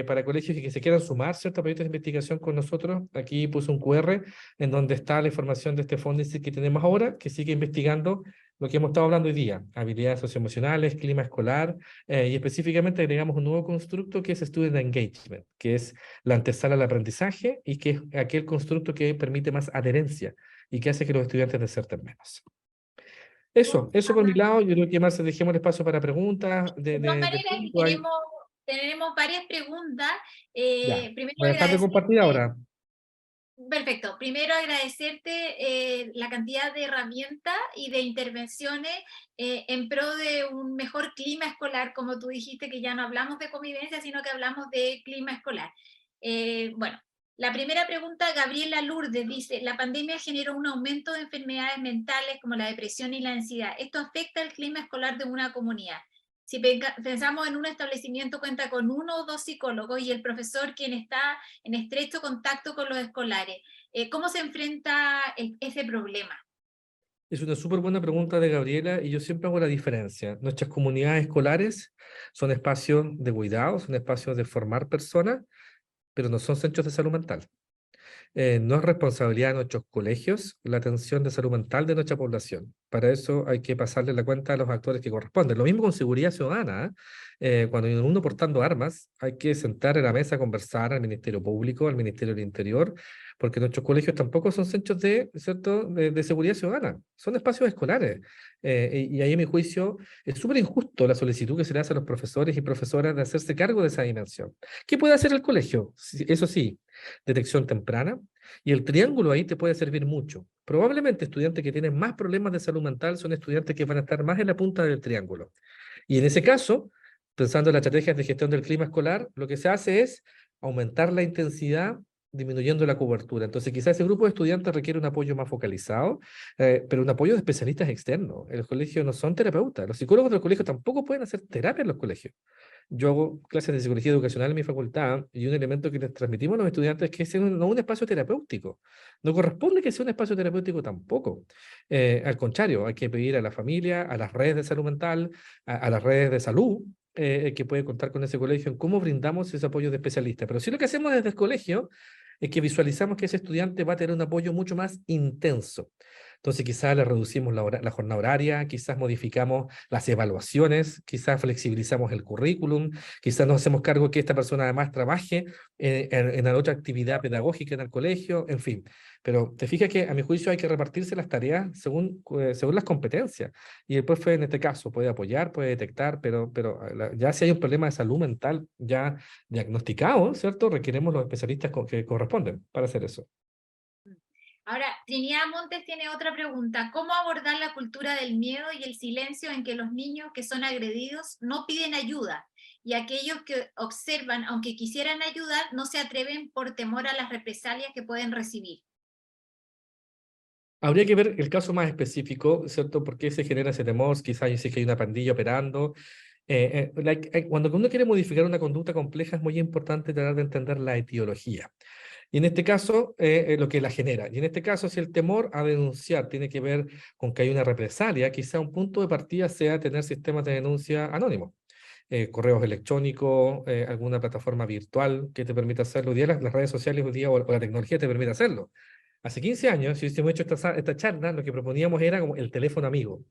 para colegios que se quieran sumar, ¿cierto?, a proyectos de investigación con nosotros, aquí puse un QR en donde está la información de este fondo que tenemos ahora, que sigue investigando lo que hemos estado hablando hoy día, habilidades socioemocionales, clima escolar, y específicamente agregamos un nuevo constructo que es Student Engagement, que es la antesala al aprendizaje y que es aquel constructo que permite más adherencia y que hace que los estudiantes deserten menos. Eso por mi lado. Yo creo que más dejemos el espacio para preguntas. De todas maneras, tenemos varias preguntas. Primero voy a dejar de compartir ahora. Perfecto. Primero agradecerte la cantidad de herramientas y de intervenciones en pro de un mejor clima escolar, como tú dijiste, que ya no hablamos de convivencia, sino que hablamos de clima escolar. Bueno, la primera pregunta, Gabriela Lourdes dice, la pandemia generó un aumento de enfermedades mentales como la depresión y la ansiedad. ¿Esto afecta el clima escolar de una comunidad? Si pensamos en un establecimiento cuenta con 1 o 2 psicólogos y el profesor quien está en estrecho contacto con los escolares, ¿cómo se enfrenta ese problema? Es una súper buena pregunta de Gabriela y yo siempre hago la diferencia. Nuestras comunidades escolares son espacios de cuidado, son espacios de formar personas, pero no son centros de salud mental. No es responsabilidad de nuestros colegios la atención de salud mental de nuestra población. Para eso hay que pasarle la cuenta a los actores que corresponden. Lo mismo con seguridad ciudadana. Cuando hay uno portando armas, hay que sentar en la mesa a conversar al Ministerio Público, al Ministerio del Interior, porque nuestros colegios tampoco son centros de, ¿cierto? de seguridad ciudadana, son espacios escolares. Y ahí, a mi juicio, es súper injusto la solicitud que se le hace a los profesores y profesoras de hacerse cargo de esa dimensión. ¿Qué puede hacer el colegio? Eso sí, detección temprana, y el triángulo ahí te puede servir mucho. Probablemente estudiantes que tienen más problemas de salud mental son estudiantes que van a estar más en la punta del triángulo. Y en ese caso, pensando en las estrategias de gestión del clima escolar, lo que se hace es aumentar la intensidad disminuyendo la cobertura. Entonces, quizás ese grupo de estudiantes requiere un apoyo más focalizado, pero un apoyo de especialistas externos. En los colegios no son terapeutas. Los psicólogos de los colegios tampoco pueden hacer terapia en los colegios. Yo hago clases de psicología educacional en mi facultad y un elemento que les transmitimos a los estudiantes es que es no un espacio terapéutico. No corresponde que sea un espacio terapéutico tampoco. Al contrario, hay que pedir a la familia, a las redes de salud mental, a las redes de salud, que puede contar con ese colegio en cómo brindamos ese apoyo de especialistas. Pero sí lo que hacemos desde el colegio es que visualizamos que ese estudiante va a tener un apoyo mucho más intenso. Entonces quizás le reducimos la jornada horaria, quizás modificamos las evaluaciones, quizás flexibilizamos el currículum, quizás nos hacemos cargo que esta persona además trabaje en otra actividad pedagógica en el colegio, en fin. Pero te fijas que a mi juicio hay que repartirse las tareas según las competencias. Y el profe en este caso puede apoyar, puede detectar, pero ya si hay un problema de salud mental ya diagnosticado, ¿cierto? Requeremos los especialistas que corresponden para hacer eso. Ahora, Trinidad Montes tiene otra pregunta. ¿Cómo abordar la cultura del miedo y el silencio en que los niños que son agredidos no piden ayuda? Y aquellos que observan, aunque quisieran ayudar, no se atreven por temor a las represalias que pueden recibir. Habría que ver el caso más específico, ¿cierto? ¿Por qué se genera ese temor? Quizás sí que hay una pandilla operando. Cuando uno quiere modificar una conducta compleja es muy importante tratar de entender la etiología. Y en este caso, lo que la genera. Y en este caso, si el temor a denunciar tiene que ver con que hay una represalia, quizá un punto de partida sea tener sistemas de denuncia anónimos. Correos electrónicos, alguna plataforma virtual que te permita hacerlo. Hoy día las redes sociales hoy día, o la tecnología te permite hacerlo. Hace 15 años, si hubiésemos hecho esta charla, lo que proponíamos era como el teléfono amigo.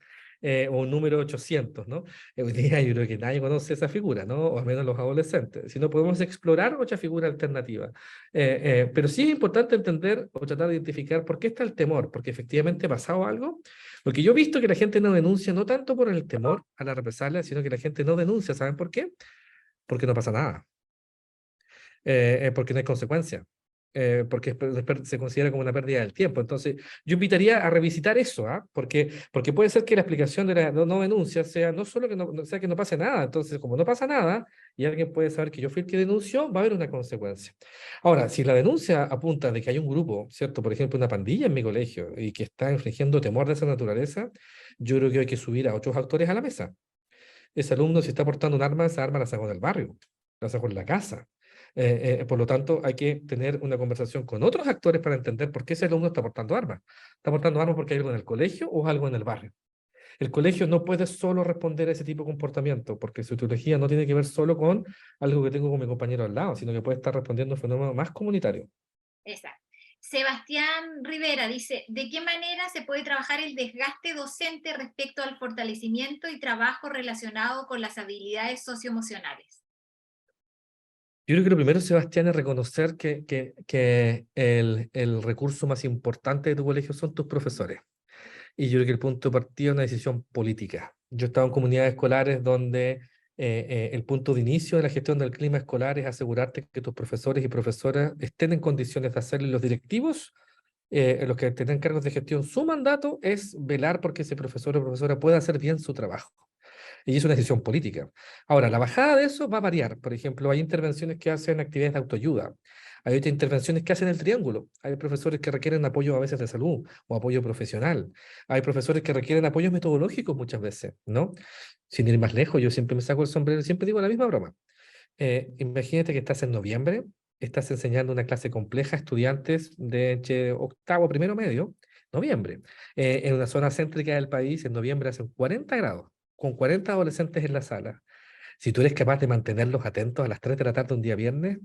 O un número 800, ¿no? Hoy día yo creo que nadie conoce esa figura, ¿no? O al menos los adolescentes. Si no, podemos explorar otra figura alternativa. Pero sí es importante entender o tratar de identificar por qué está el temor, porque efectivamente ha pasado algo. Porque yo he visto que la gente no denuncia, no tanto por el temor a la represalia, sino que la gente no denuncia, ¿saben por qué? Porque no pasa nada. Porque no hay consecuencia. Porque se considera como una pérdida del tiempo. Entonces, yo invitaría a revisitar eso, porque puede ser que la explicación de la no denuncia sea no solo que sea que no pase nada. Entonces, como no pasa nada, y alguien puede saber que yo fui el que denunció, va a haber una consecuencia. Ahora, si la denuncia apunta de que hay un grupo, ¿cierto? Por ejemplo, una pandilla en mi colegio, y que está infringiendo temor de esa naturaleza, yo creo que hay que subir a otros actores a la mesa. Ese alumno, si está portando un arma, esa arma la sacó del barrio, la sacó en la casa. Por lo tanto, hay que tener una conversación con otros actores para entender por qué ese alumno está portando armas. ¿Está portando armas porque hay algo en el colegio o algo en el barrio? El colegio no puede solo responder a ese tipo de comportamiento, porque su etiología no tiene que ver solo con algo que tengo con mi compañero al lado, sino que puede estar respondiendo a un fenómeno más comunitario. Exacto. Sebastián Rivera dice, ¿de qué manera se puede trabajar el desgaste docente respecto al fortalecimiento y trabajo relacionado con las habilidades socioemocionales? Yo creo que lo primero, Sebastián, es reconocer que el recurso más importante de tu colegio son tus profesores. Y yo creo que el punto de partida es una decisión política. Yo he estado en comunidades escolares donde El punto de inicio de la gestión del clima escolar es asegurarte que tus profesores y profesoras estén en condiciones de hacerlo, y los directivos, los que tienen cargos de gestión, su mandato es velar porque ese profesor o profesora pueda hacer bien su trabajo. Y es una decisión política. Ahora, la bajada de eso va a variar. Por ejemplo, hay intervenciones que hacen actividades de autoayuda. Hay otras intervenciones que hacen el triángulo. Hay profesores que requieren apoyo a veces de salud o apoyo profesional. Hay profesores que requieren apoyos metodológicos muchas veces, ¿no? Sin ir más lejos, yo siempre me saco el sombrero, siempre digo la misma broma. Imagínate que estás en noviembre, estás enseñando una clase compleja a estudiantes de octavo, primero medio, noviembre, en una zona céntrica del país. En noviembre hacen 40 grados, con 40 adolescentes en la sala. Si tú eres capaz de mantenerlos atentos a las 3 de la tarde un día viernes,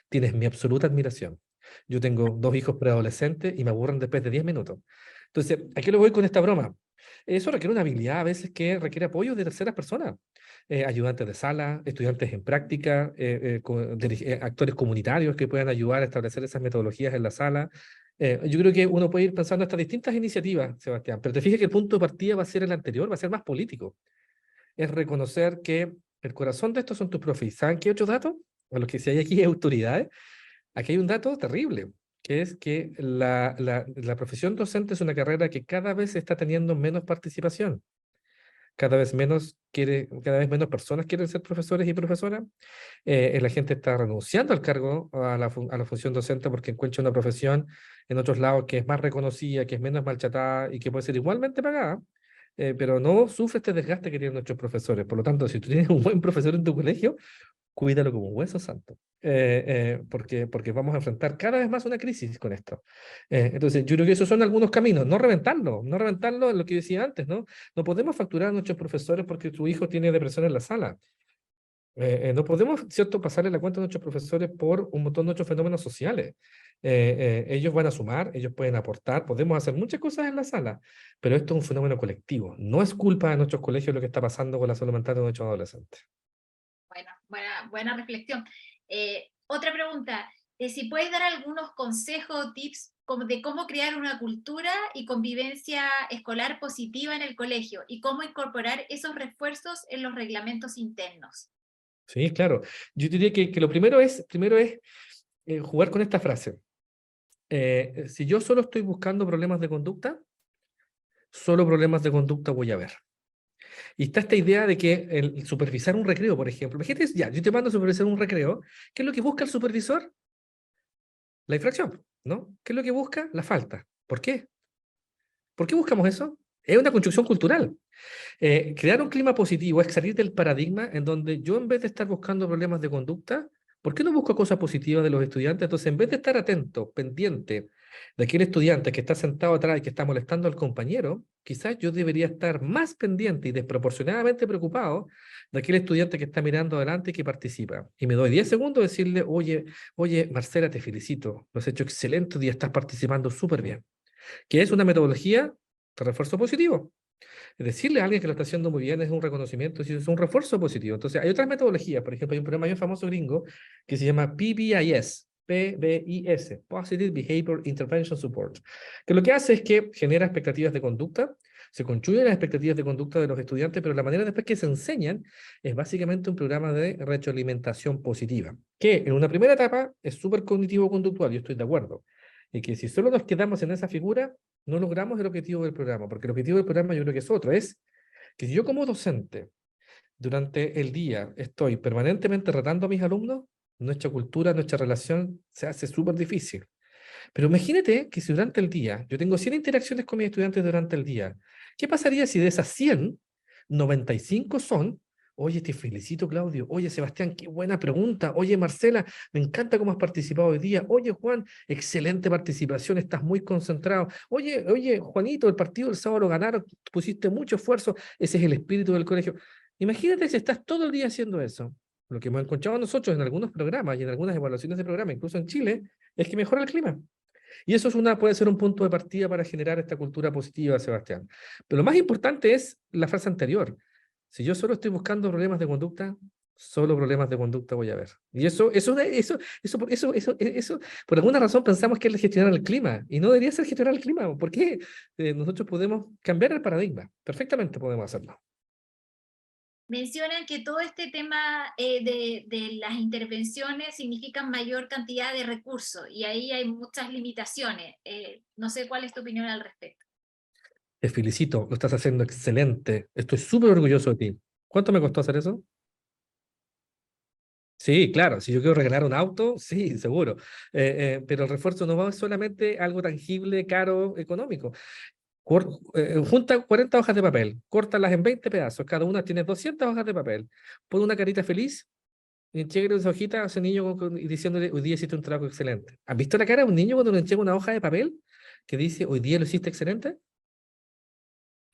tienes mi absoluta admiración. Yo tengo 2 hijos preadolescentes y me aburren después de 10 minutos. Entonces, ¿a qué lo voy con esta broma? Eso requiere una habilidad a veces que requiere apoyo de terceras personas. Ayudantes de sala, estudiantes en práctica, actores comunitarios que puedan ayudar a establecer esas metodologías en la sala. Yo creo que uno puede ir pensando en estas distintas iniciativas, Sebastián, pero te fijas que el punto de partida va a ser el anterior, va a ser más político. Es reconocer que el corazón de esto son tus profes. ¿Y saben qué otros datos? A los que si hay aquí autoridades, aquí hay un dato terrible, que es que la profesión docente es una carrera que cada vez está teniendo menos participación. Cada vez menos personas quieren ser profesores y profesoras. La gente está renunciando al cargo, a la función docente, porque encuentra una profesión en otros lados que es más reconocida, que es menos maltratada y que puede ser igualmente pagada, pero no sufre este desgaste que tienen nuestros profesores. Por lo tanto, si tú tienes un buen profesor en tu colegio, cuídalo como un hueso santo, porque vamos a enfrentar cada vez más una crisis con esto. Entonces, yo creo que esos son algunos caminos. No reventarlo en lo que decía antes, ¿no? No podemos facturar a nuestros profesores porque tu hijo tiene depresión en la sala. No podemos, ¿cierto?, pasarle la cuenta a nuestros profesores por un montón de otros fenómenos sociales. Ellos van a sumar, ellos pueden aportar, podemos hacer muchas cosas en la sala, pero esto es un fenómeno colectivo. No es culpa de nuestros colegios lo que está pasando con la salud mental de nuestros adolescentes. Buena reflexión. Otra pregunta, si puedes dar algunos consejos o tips de cómo crear una cultura y convivencia escolar positiva en el colegio y cómo incorporar esos refuerzos en los reglamentos internos. Sí, claro. Yo diría que lo primero es jugar con esta frase. Si yo solo estoy buscando problemas de conducta, solo problemas de conducta voy a ver. Y está esta idea de que el supervisar un recreo, por ejemplo, imagínate, ya, yo te mando a supervisar un recreo, ¿qué es lo que busca el supervisor? La infracción, ¿no? ¿Qué es lo que busca? La falta. ¿Por qué? ¿Por qué buscamos eso? Es una construcción cultural. Crear un clima positivo es salir del paradigma en donde yo, en vez de estar buscando problemas de conducta, ¿por qué no busco cosas positivas de los estudiantes? Entonces, en vez de estar atento, pendiente de aquel estudiante que está sentado atrás y que está molestando al compañero, quizás yo debería estar más pendiente y desproporcionadamente preocupado de aquel estudiante que está mirando adelante y que participa. Y me doy 10 segundos de decirle, oye, Marcela, te felicito, lo has hecho excelente y estás participando súper bien. Que es una metodología de refuerzo positivo. Decirle a alguien que lo está haciendo muy bien es un reconocimiento, es un refuerzo positivo. Entonces, hay otras metodologías. Por ejemplo, hay un programa bien famoso gringo que se llama PBIS, PBIS, Positive Behavior Intervention Support, que lo que hace es que genera expectativas de conducta, se construyen las expectativas de conducta de los estudiantes, pero la manera después que se enseñan es básicamente un programa de retroalimentación positiva, que en una primera etapa es súper cognitivo-conductual, yo estoy de acuerdo, y que si solo nos quedamos en esa figura, no logramos el objetivo del programa, porque el objetivo del programa yo creo que es otro, es que si yo como docente durante el día estoy permanentemente retando a mis alumnos, nuestra cultura, nuestra relación se hace súper difícil. Pero imagínate que si durante el día, yo tengo 100 interacciones con mis estudiantes durante el día, ¿qué pasaría si de esas 100, 95 son: oye, te felicito, Claudio; oye, Sebastián, qué buena pregunta; oye, Marcela, me encanta cómo has participado hoy día; oye, Juan, excelente participación, estás muy concentrado; oye, Juanito, el partido del sábado lo ganaron, pusiste mucho esfuerzo, ese es el espíritu del colegio. Imagínate si estás todo el día haciendo eso. Lo que hemos encontrado nosotros en algunos programas y en algunas evaluaciones de programa, incluso en Chile, es que mejora el clima. Y eso puede ser un punto de partida para generar esta cultura positiva, Sebastián. Pero lo más importante es la frase anterior. Si yo solo estoy buscando problemas de conducta, solo problemas de conducta voy a ver. Y eso por alguna razón pensamos que es gestionar el clima, y no debería ser gestionar el clima, porque nosotros podemos cambiar el paradigma. Perfectamente podemos hacerlo. mencionan que todo este tema de las intervenciones significan mayor cantidad de recursos, y ahí hay muchas limitaciones. No sé cuál es tu opinión al respecto. Te felicito, lo estás haciendo excelente. Estoy súper orgulloso de ti. ¿Cuánto me costó hacer eso? Sí, claro, si yo quiero regalar un auto, sí, seguro. Pero el refuerzo no es solamente algo tangible, caro, económico. Junta 40 hojas de papel, córtalas en 20 pedazos, cada una tiene 200 hojas de papel. Pon una carita feliz y entregue esa hojita a ese niño y diciéndole, hoy día hiciste un trabajo excelente. ¿Has visto la cara de un niño cuando le entrega una hoja de papel que dice, hoy día lo hiciste excelente?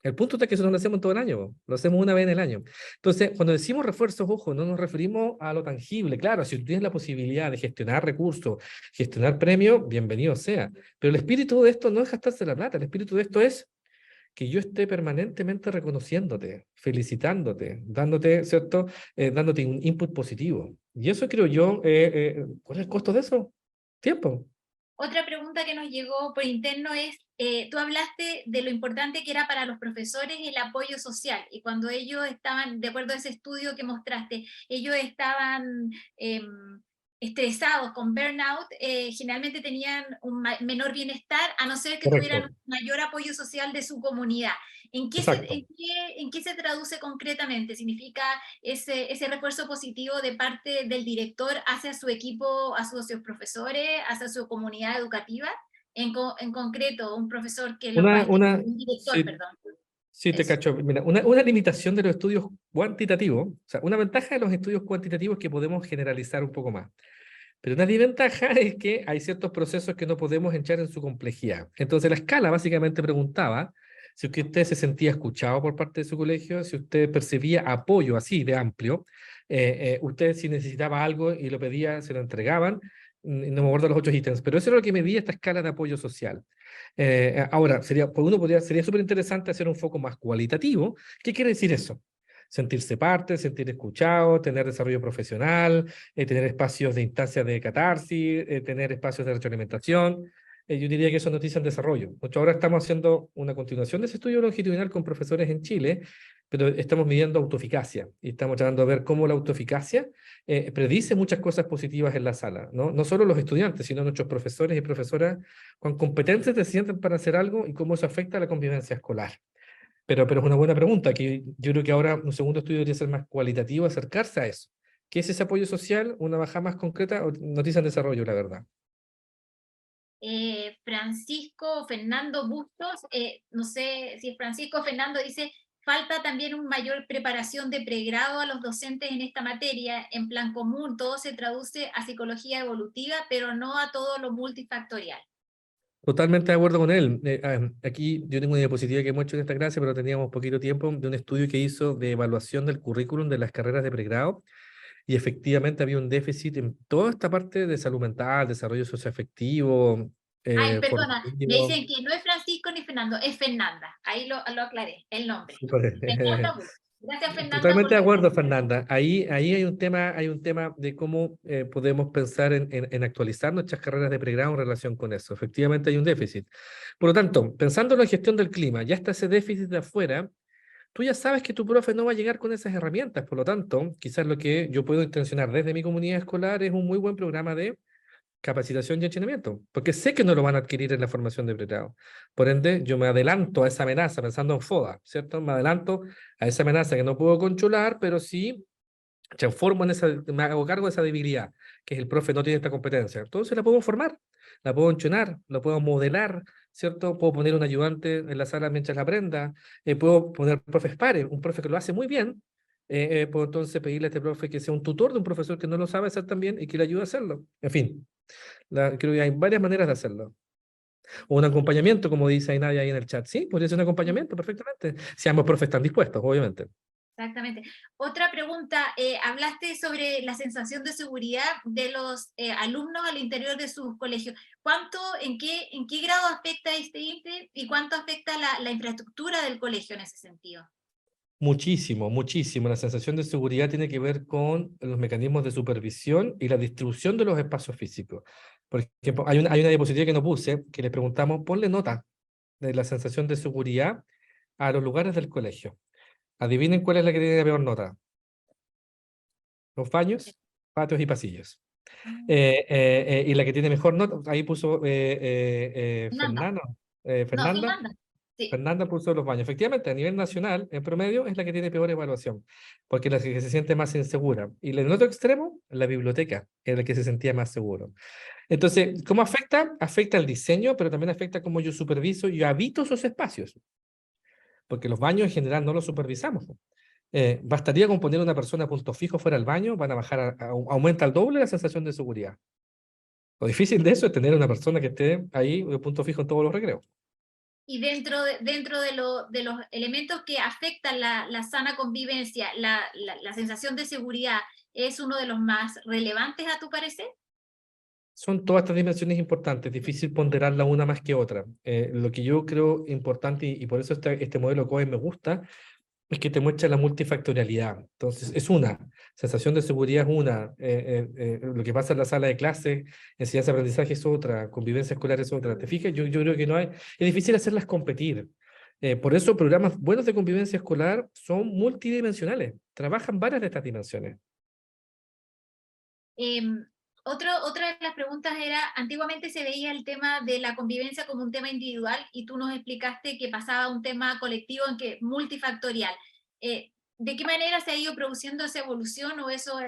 El punto es que eso no lo hacemos todo el año, lo hacemos una vez en el año. Entonces, cuando decimos refuerzos, ojo, no nos referimos a lo tangible. Claro, si tú tienes la posibilidad de gestionar recursos, gestionar premios, bienvenido sea. Pero el espíritu de esto no es gastarse la plata, el espíritu de esto es que yo esté permanentemente reconociéndote, felicitándote, dándote, ¿cierto? Dándote un input positivo. Y eso creo yo, ¿cuál es el costo de eso? Tiempo. Otra pregunta que nos llegó por interno es, tú hablaste de lo importante que era para los profesores el apoyo social, y cuando ellos estaban, de acuerdo a ese estudio que mostraste, ellos estaban estresados con burnout, generalmente tenían un menor bienestar, a no ser que Correcto. tuvieran un mayor apoyo social de su comunidad. ¿En qué se traduce concretamente? ¿Significa ese refuerzo positivo de parte del director hacia su equipo, a sus profesores, hacia su comunidad educativa? En concreto, un profesor que un director, sí, perdón. Sí, te cacho. Mira, una limitación de los estudios cuantitativos, o sea, una ventaja de los estudios cuantitativos es que podemos generalizar un poco más. Pero una desventaja es que hay ciertos procesos que no podemos entrar en su complejidad. Entonces, la escala básicamente preguntaba si usted se sentía escuchado por parte de su colegio, si usted percibía apoyo así de amplio, usted si necesitaba algo y lo pedía, se lo entregaban. No me acuerdo los 8 ítems, pero eso es lo que medía esta escala de apoyo social. Ahora, sería súper interesante hacer un foco más cualitativo. ¿Qué quiere decir eso? Sentirse parte, sentir escuchado, tener desarrollo profesional, tener espacios de instancias de catarsis, tener espacios de retroalimentación. Yo diría que eso es noticia en desarrollo. Nosotros ahora estamos haciendo una continuación de ese estudio longitudinal con profesores en Chile, pero estamos midiendo autoeficacia y estamos tratando de ver cómo la autoeficacia predice muchas cosas positivas en la sala, ¿no? No solo los estudiantes, sino nuestros profesores y profesoras, cuán competentes se sienten para hacer algo y cómo eso afecta a la convivencia escolar. Pero es una buena pregunta, que yo creo que ahora un segundo estudio debería ser más cualitativo, acercarse a eso. ¿Qué es ese apoyo social? Una bajada más concreta, o noticia en desarrollo, la verdad. Francisco Fernando Bustos, no sé si es Francisco Fernando, dice, falta también una mayor preparación de pregrado a los docentes en esta materia. En plan común, todo se traduce a psicología evolutiva, pero no a todo lo multifactorial. Totalmente de acuerdo con él. Aquí yo tengo una diapositiva que hemos hecho en esta clase, pero teníamos poquito tiempo, de un estudio que hizo de evaluación del currículum de las carreras de pregrado, y efectivamente había un déficit en toda esta parte de salud mental, desarrollo socioafectivo. Ay, perdona, me formativo. dicen que no es Francisco ni Fernando, es Fernanda. Ahí lo aclaré, el nombre. Súper. Gracias, Fernanda. Totalmente de acuerdo, Fernanda. Ahí hay un tema de cómo podemos pensar en actualizar nuestras carreras de pregrado en relación con eso. Efectivamente hay un déficit. Por lo tanto, pensando en la gestión del clima, ya está ese déficit de afuera, tú ya sabes que tu profe no va a llegar con esas herramientas. Por lo tanto, quizás lo que yo puedo intencionar desde mi comunidad escolar es un muy buen programa de capacitación y entrenamiento, porque sé que no lo van a adquirir en la formación de pregrado. Por ende, yo me adelanto a esa amenaza pensando en FODA, ¿cierto? Me adelanto a esa amenaza que no puedo controlar, pero sí transformo en esa, me hago cargo de esa debilidad, que es el profe no tiene esta competencia. Entonces la puedo formar, la puedo entrenar, la puedo modelar, ¿cierto? Puedo poner un ayudante en la sala mientras la aprenda, puedo poner profes pares, un profe que lo hace muy bien, puedo entonces pedirle a este profe que sea un tutor de un profesor que no lo sabe hacer tan bien y que le ayude a hacerlo. En fin, creo que hay varias maneras de hacerlo. O un acompañamiento, como dice ahí Nadia ahí en el chat. Sí, podría ser un acompañamiento perfectamente, si ambos profes están dispuestos, obviamente. Exactamente. Otra pregunta, hablaste sobre la sensación de seguridad de los alumnos al interior de sus colegios. En qué grado afecta este índice y cuánto afecta la infraestructura del colegio en ese sentido? Muchísimo, muchísimo. La sensación de seguridad tiene que ver con los mecanismos de supervisión y la distribución de los espacios físicos. Por ejemplo, hay una diapositiva que no puse, que le preguntamos, ponle nota de la sensación de seguridad a los lugares del colegio. Adivinen cuál es la que tiene la peor nota. los baños, patios y pasillos. Y la que tiene mejor nota, ahí puso Fernanda. Fernanda. Fernanda. Sí. Fernanda puso los baños. Efectivamente, a nivel nacional, en promedio, es la que tiene peor evaluación, porque es la que se siente más insegura. Y en el otro extremo, la biblioteca, es la que se sentía más seguro. Entonces, ¿cómo afecta? Afecta el diseño, pero también afecta cómo yo superviso y habito esos espacios, porque los baños en general no los supervisamos. Bastaría con poner una persona a punto fijo fuera del baño, van a bajar, aumenta al doble la sensación de seguridad. Lo difícil de eso es tener una persona que esté ahí a punto fijo en todos los recreos. Y dentro de los elementos que afectan la sana convivencia, la sensación de seguridad, ¿es uno de los más relevantes a tu parecer? Son todas estas dimensiones importantes, difícil ponderarla una más que otra. Lo que yo creo importante, y por eso este modelo COE me gusta, es que te muestra la multifactorialidad. Entonces, es una, sensación de seguridad es una, lo que pasa en la sala de clase, enseñanza-aprendizaje es otra, convivencia escolar es otra. ¿Te fijas? Yo creo que no hay, es difícil hacerlas competir. Por eso programas buenos de convivencia escolar son multidimensionales, trabajan varias de estas dimensiones. Otra de las preguntas era, antiguamente se veía el tema de la convivencia como un tema individual y tú nos explicaste que pasaba a un tema colectivo en que multifactorial. ¿De qué manera se ha ido produciendo esa evolución o eso,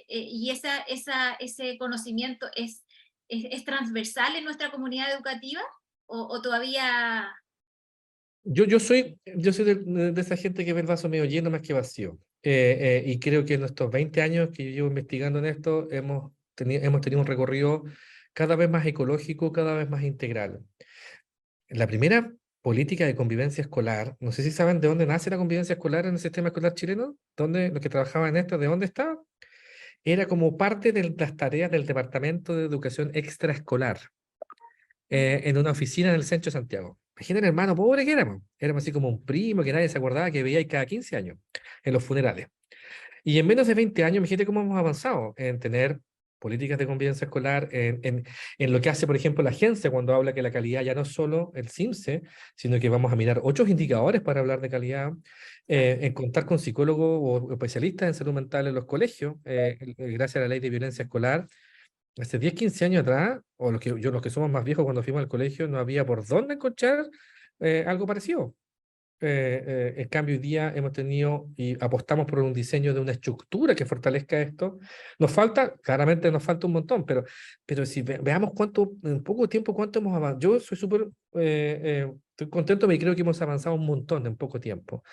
y ese conocimiento es transversal en nuestra comunidad educativa o todavía...? Yo soy de esa gente que ve el vaso medio lleno más que vacío. Y creo que en estos 20 años que yo llevo investigando en esto, hemos tenido un recorrido cada vez más ecológico, cada vez más integral. La primera política de convivencia escolar, no sé si saben de dónde nace la convivencia escolar en el sistema escolar chileno, dónde los que trabajaban en esto, de dónde estaba, era como parte de las tareas del Departamento de Educación Extraescolar, en una oficina en el centro de Santiago. Imaginen, hermano, pobre que éramos así como un primo que nadie se acordaba que veía cada 15 años en los funerales. Y en menos de 20 años, imagínate cómo hemos avanzado en tener políticas de convivencia escolar, en lo que hace, por ejemplo, la agencia cuando habla que la calidad ya no es solo el CIMSE, sino que vamos a mirar otros indicadores para hablar de calidad, en contar con psicólogos o especialistas en salud mental en los colegios, gracias a la ley de violencia escolar. Hace 10, 15 años atrás, o los que somos más viejos cuando fuimos al colegio, no había por dónde encontrar algo parecido. En cambio, hoy día hemos tenido y apostamos por un diseño de una estructura que fortalezca esto. Claramente nos falta un montón, pero si veamos en poco tiempo, cuánto hemos avanzado. Yo soy estoy contento porque creo que hemos avanzado un montón en poco tiempo.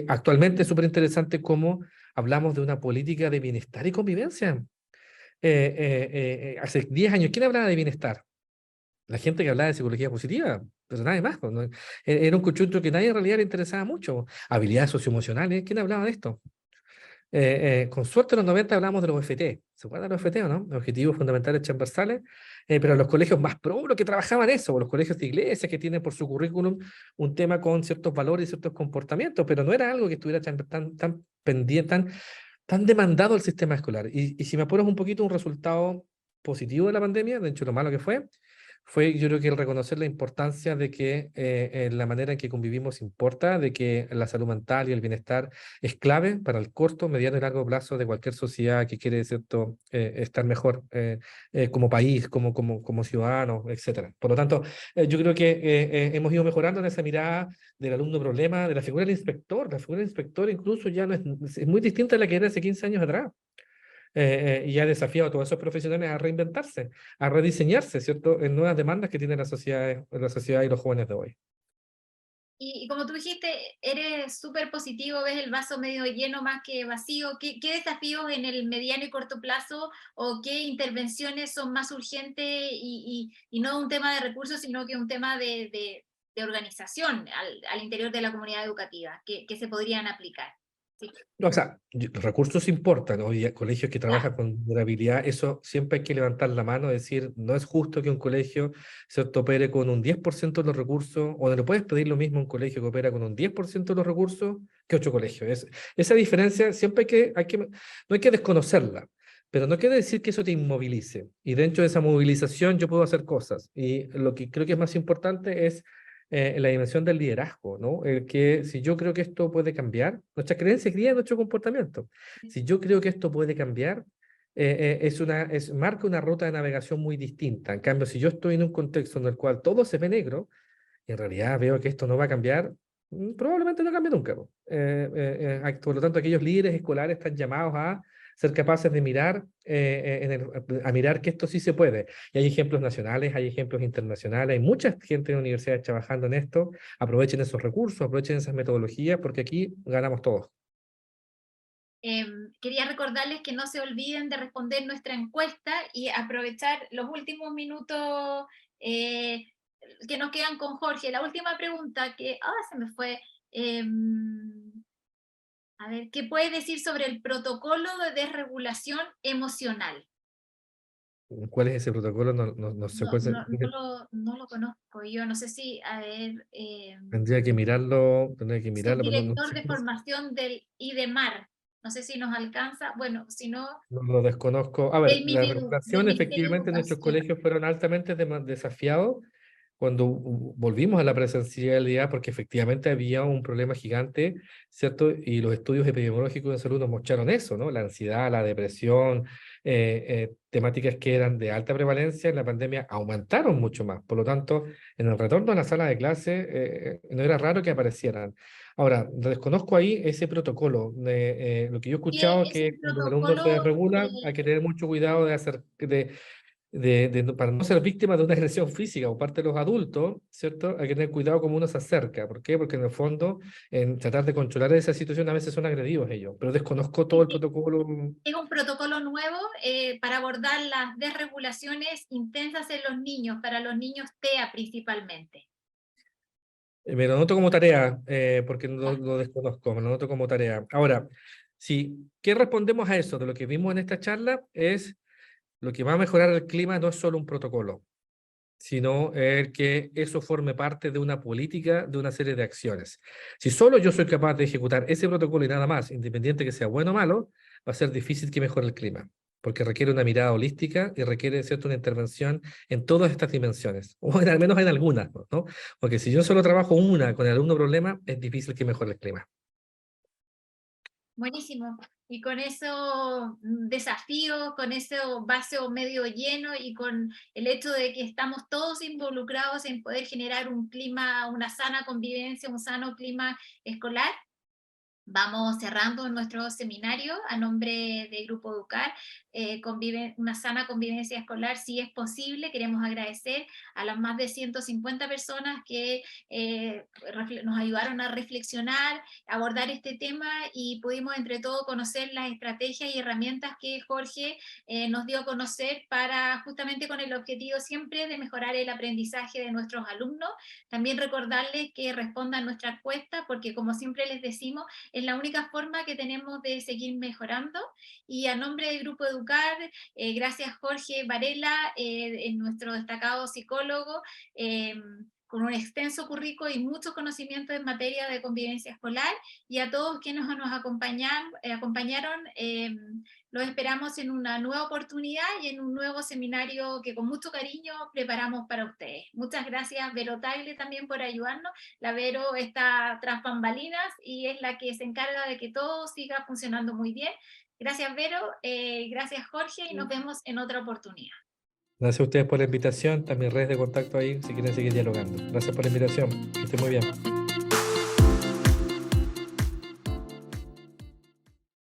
Actualmente es súper interesante cómo hablamos de una política de bienestar y convivencia. Hace 10 años, ¿quién hablaba de bienestar? La gente que hablaba de psicología positiva, pero nadie más. ¿No? Era un conjunto que nadie en realidad le interesaba mucho. Habilidades socioemocionales, ¿quién hablaba de esto? Con suerte en los 90 hablamos de los OFT. ¿Se acuerdan de los OFT o no? Objetivos fundamentales transversales. Pero los colegios más pro, los que trabajaban eso, o los colegios de iglesias que tienen por su currículum un tema con ciertos valores y ciertos comportamientos, pero no era algo que estuviera tan pendiente, tan demandado el sistema escolar. Y si me apuras un poquito, un resultado positivo de la pandemia, de hecho lo malo que fue yo creo que el reconocer la importancia de que la manera en que convivimos importa, de que la salud mental y el bienestar es clave para el corto, mediano y largo plazo de cualquier sociedad que quiere, ¿cierto?, estar mejor como país, como ciudadanos, etc. Por lo tanto, yo creo que hemos ido mejorando en esa mirada del alumno problema, de la figura del inspector. La figura del inspector incluso ya no es muy distinta a la que era hace 15 años atrás. Y ha desafiado a todos esos profesionales a reinventarse, a rediseñarse, ¿cierto?, en nuevas demandas que tiene la sociedad y los jóvenes de hoy. Y como tú dijiste, eres súper positivo, ves el vaso medio lleno más que vacío. ¿Qué desafíos en el mediano y corto plazo o qué intervenciones son más urgentes y no un tema de recursos, sino que un tema de organización al interior de la comunidad educativa que se podrían aplicar? Sí. O sea, los recursos importan. Hoy colegios que trabajan con durabilidad, eso siempre hay que levantar la mano, decir, no es justo que un colegio se opere con un 10% de los recursos, o no le puedes pedir lo mismo a un colegio que opera con un 10% de los recursos que otro colegio. Esa diferencia siempre no hay que desconocerla, pero no quiere decir que eso te inmovilice. Y dentro de esa movilización yo puedo hacer cosas. Y lo que creo que es más importante es la dimensión del liderazgo, ¿no? El que si yo creo que esto puede cambiar, nuestra creencia cría nuestro comportamiento. Si yo creo que esto puede cambiar, marca una ruta de navegación muy distinta. En cambio, si yo estoy en un contexto en el cual todo se ve negro, y en realidad veo que esto no va a cambiar, probablemente no cambie nunca. Por lo tanto, aquellos líderes escolares están llamados a ser capaces de mirar, a mirar que esto sí se puede. Y hay ejemplos nacionales, hay ejemplos internacionales, hay mucha gente en universidades trabajando en esto. Aprovechen esos recursos, aprovechen esas metodologías, porque aquí ganamos todos. Quería recordarles que no se olviden de responder nuestra encuesta y aprovechar los últimos minutos que nos quedan con Jorge. La última pregunta que se me fue. A ver, ¿qué puedes decir sobre el protocolo de desregulación emocional? ¿Cuál es ese protocolo? No sé cuál es. No lo conozco. Yo no sé si, a ver... Tendría que mirarlo. Subdirector de formación del IDEMAR. No sé si nos alcanza. Bueno, si no... No lo desconozco. A ver, la regulación, efectivamente, en nuestros colegios fueron altamente desafiados cuando volvimos a la presencialidad, porque efectivamente había un problema gigante, ¿cierto? Y los estudios epidemiológicos de salud nos mostraron eso, ¿no? La ansiedad, la depresión, temáticas que eran de alta prevalencia en la pandemia aumentaron mucho más. Por lo tanto, en el retorno a la sala de clase, no era raro que aparecieran. Ahora, desconozco ahí ese protocolo. Lo que yo he escuchado es que cuando el alumno se desregula, hay que tener mucho cuidado para no ser víctima de una agresión física por parte de los adultos, ¿cierto? Hay que tener cuidado cómo uno se acerca. ¿Por qué? Porque en el fondo, en tratar de controlar esa situación, a veces son agredidos ellos, pero desconozco todo el protocolo. Es un protocolo nuevo para abordar las desregulaciones intensas en los niños, para los niños TEA principalmente. Me lo anoto como tarea, porque no lo desconozco, me lo anoto como tarea. Ahora, ¿qué respondemos a eso? De lo que vimos en esta charla es lo que va a mejorar el clima no es solo un protocolo, sino el que eso forme parte de una política, de una serie de acciones. Si solo yo soy capaz de ejecutar ese protocolo y nada más, independiente que sea bueno o malo, va a ser difícil que mejore el clima, porque requiere una mirada holística y requiere, ¿cierto?, una intervención en todas estas dimensiones, o al menos en algunas, ¿no? Porque si yo solo trabajo con el alumno problema, es difícil que mejore el clima. Buenísimo. Y con esos desafíos, con ese vaso medio lleno y con el hecho de que estamos todos involucrados en poder generar un clima, una sana convivencia, un sano clima escolar, vamos cerrando nuestro seminario a nombre del Grupo Educar. Una sana convivencia escolar, si es posible. Queremos agradecer a las más de 150 personas que nos ayudaron a reflexionar, abordar este tema, y pudimos entre todos conocer las estrategias y herramientas que Jorge nos dio a conocer para, justamente con el objetivo siempre de mejorar el aprendizaje de nuestros alumnos. También recordarles que respondan nuestra encuesta, porque como siempre les decimos, es la única forma que tenemos de seguir mejorando. Y a nombre del Grupo Educar, gracias Jorge Varela, nuestro destacado psicólogo, con un extenso currículo y mucho conocimiento en materia de convivencia escolar, y a todos quienes nos acompañaron, los esperamos en una nueva oportunidad y en un nuevo seminario que con mucho cariño preparamos para ustedes. Muchas gracias Vero Tagle también por ayudarnos. La Vero está tras bambalinas y es la que se encarga de que todo siga funcionando muy bien. Gracias Vero, gracias Jorge, y nos vemos en otra oportunidad. Gracias a ustedes por la invitación, también redes de contacto ahí si quieren seguir dialogando. Gracias por la invitación, que estén muy bien.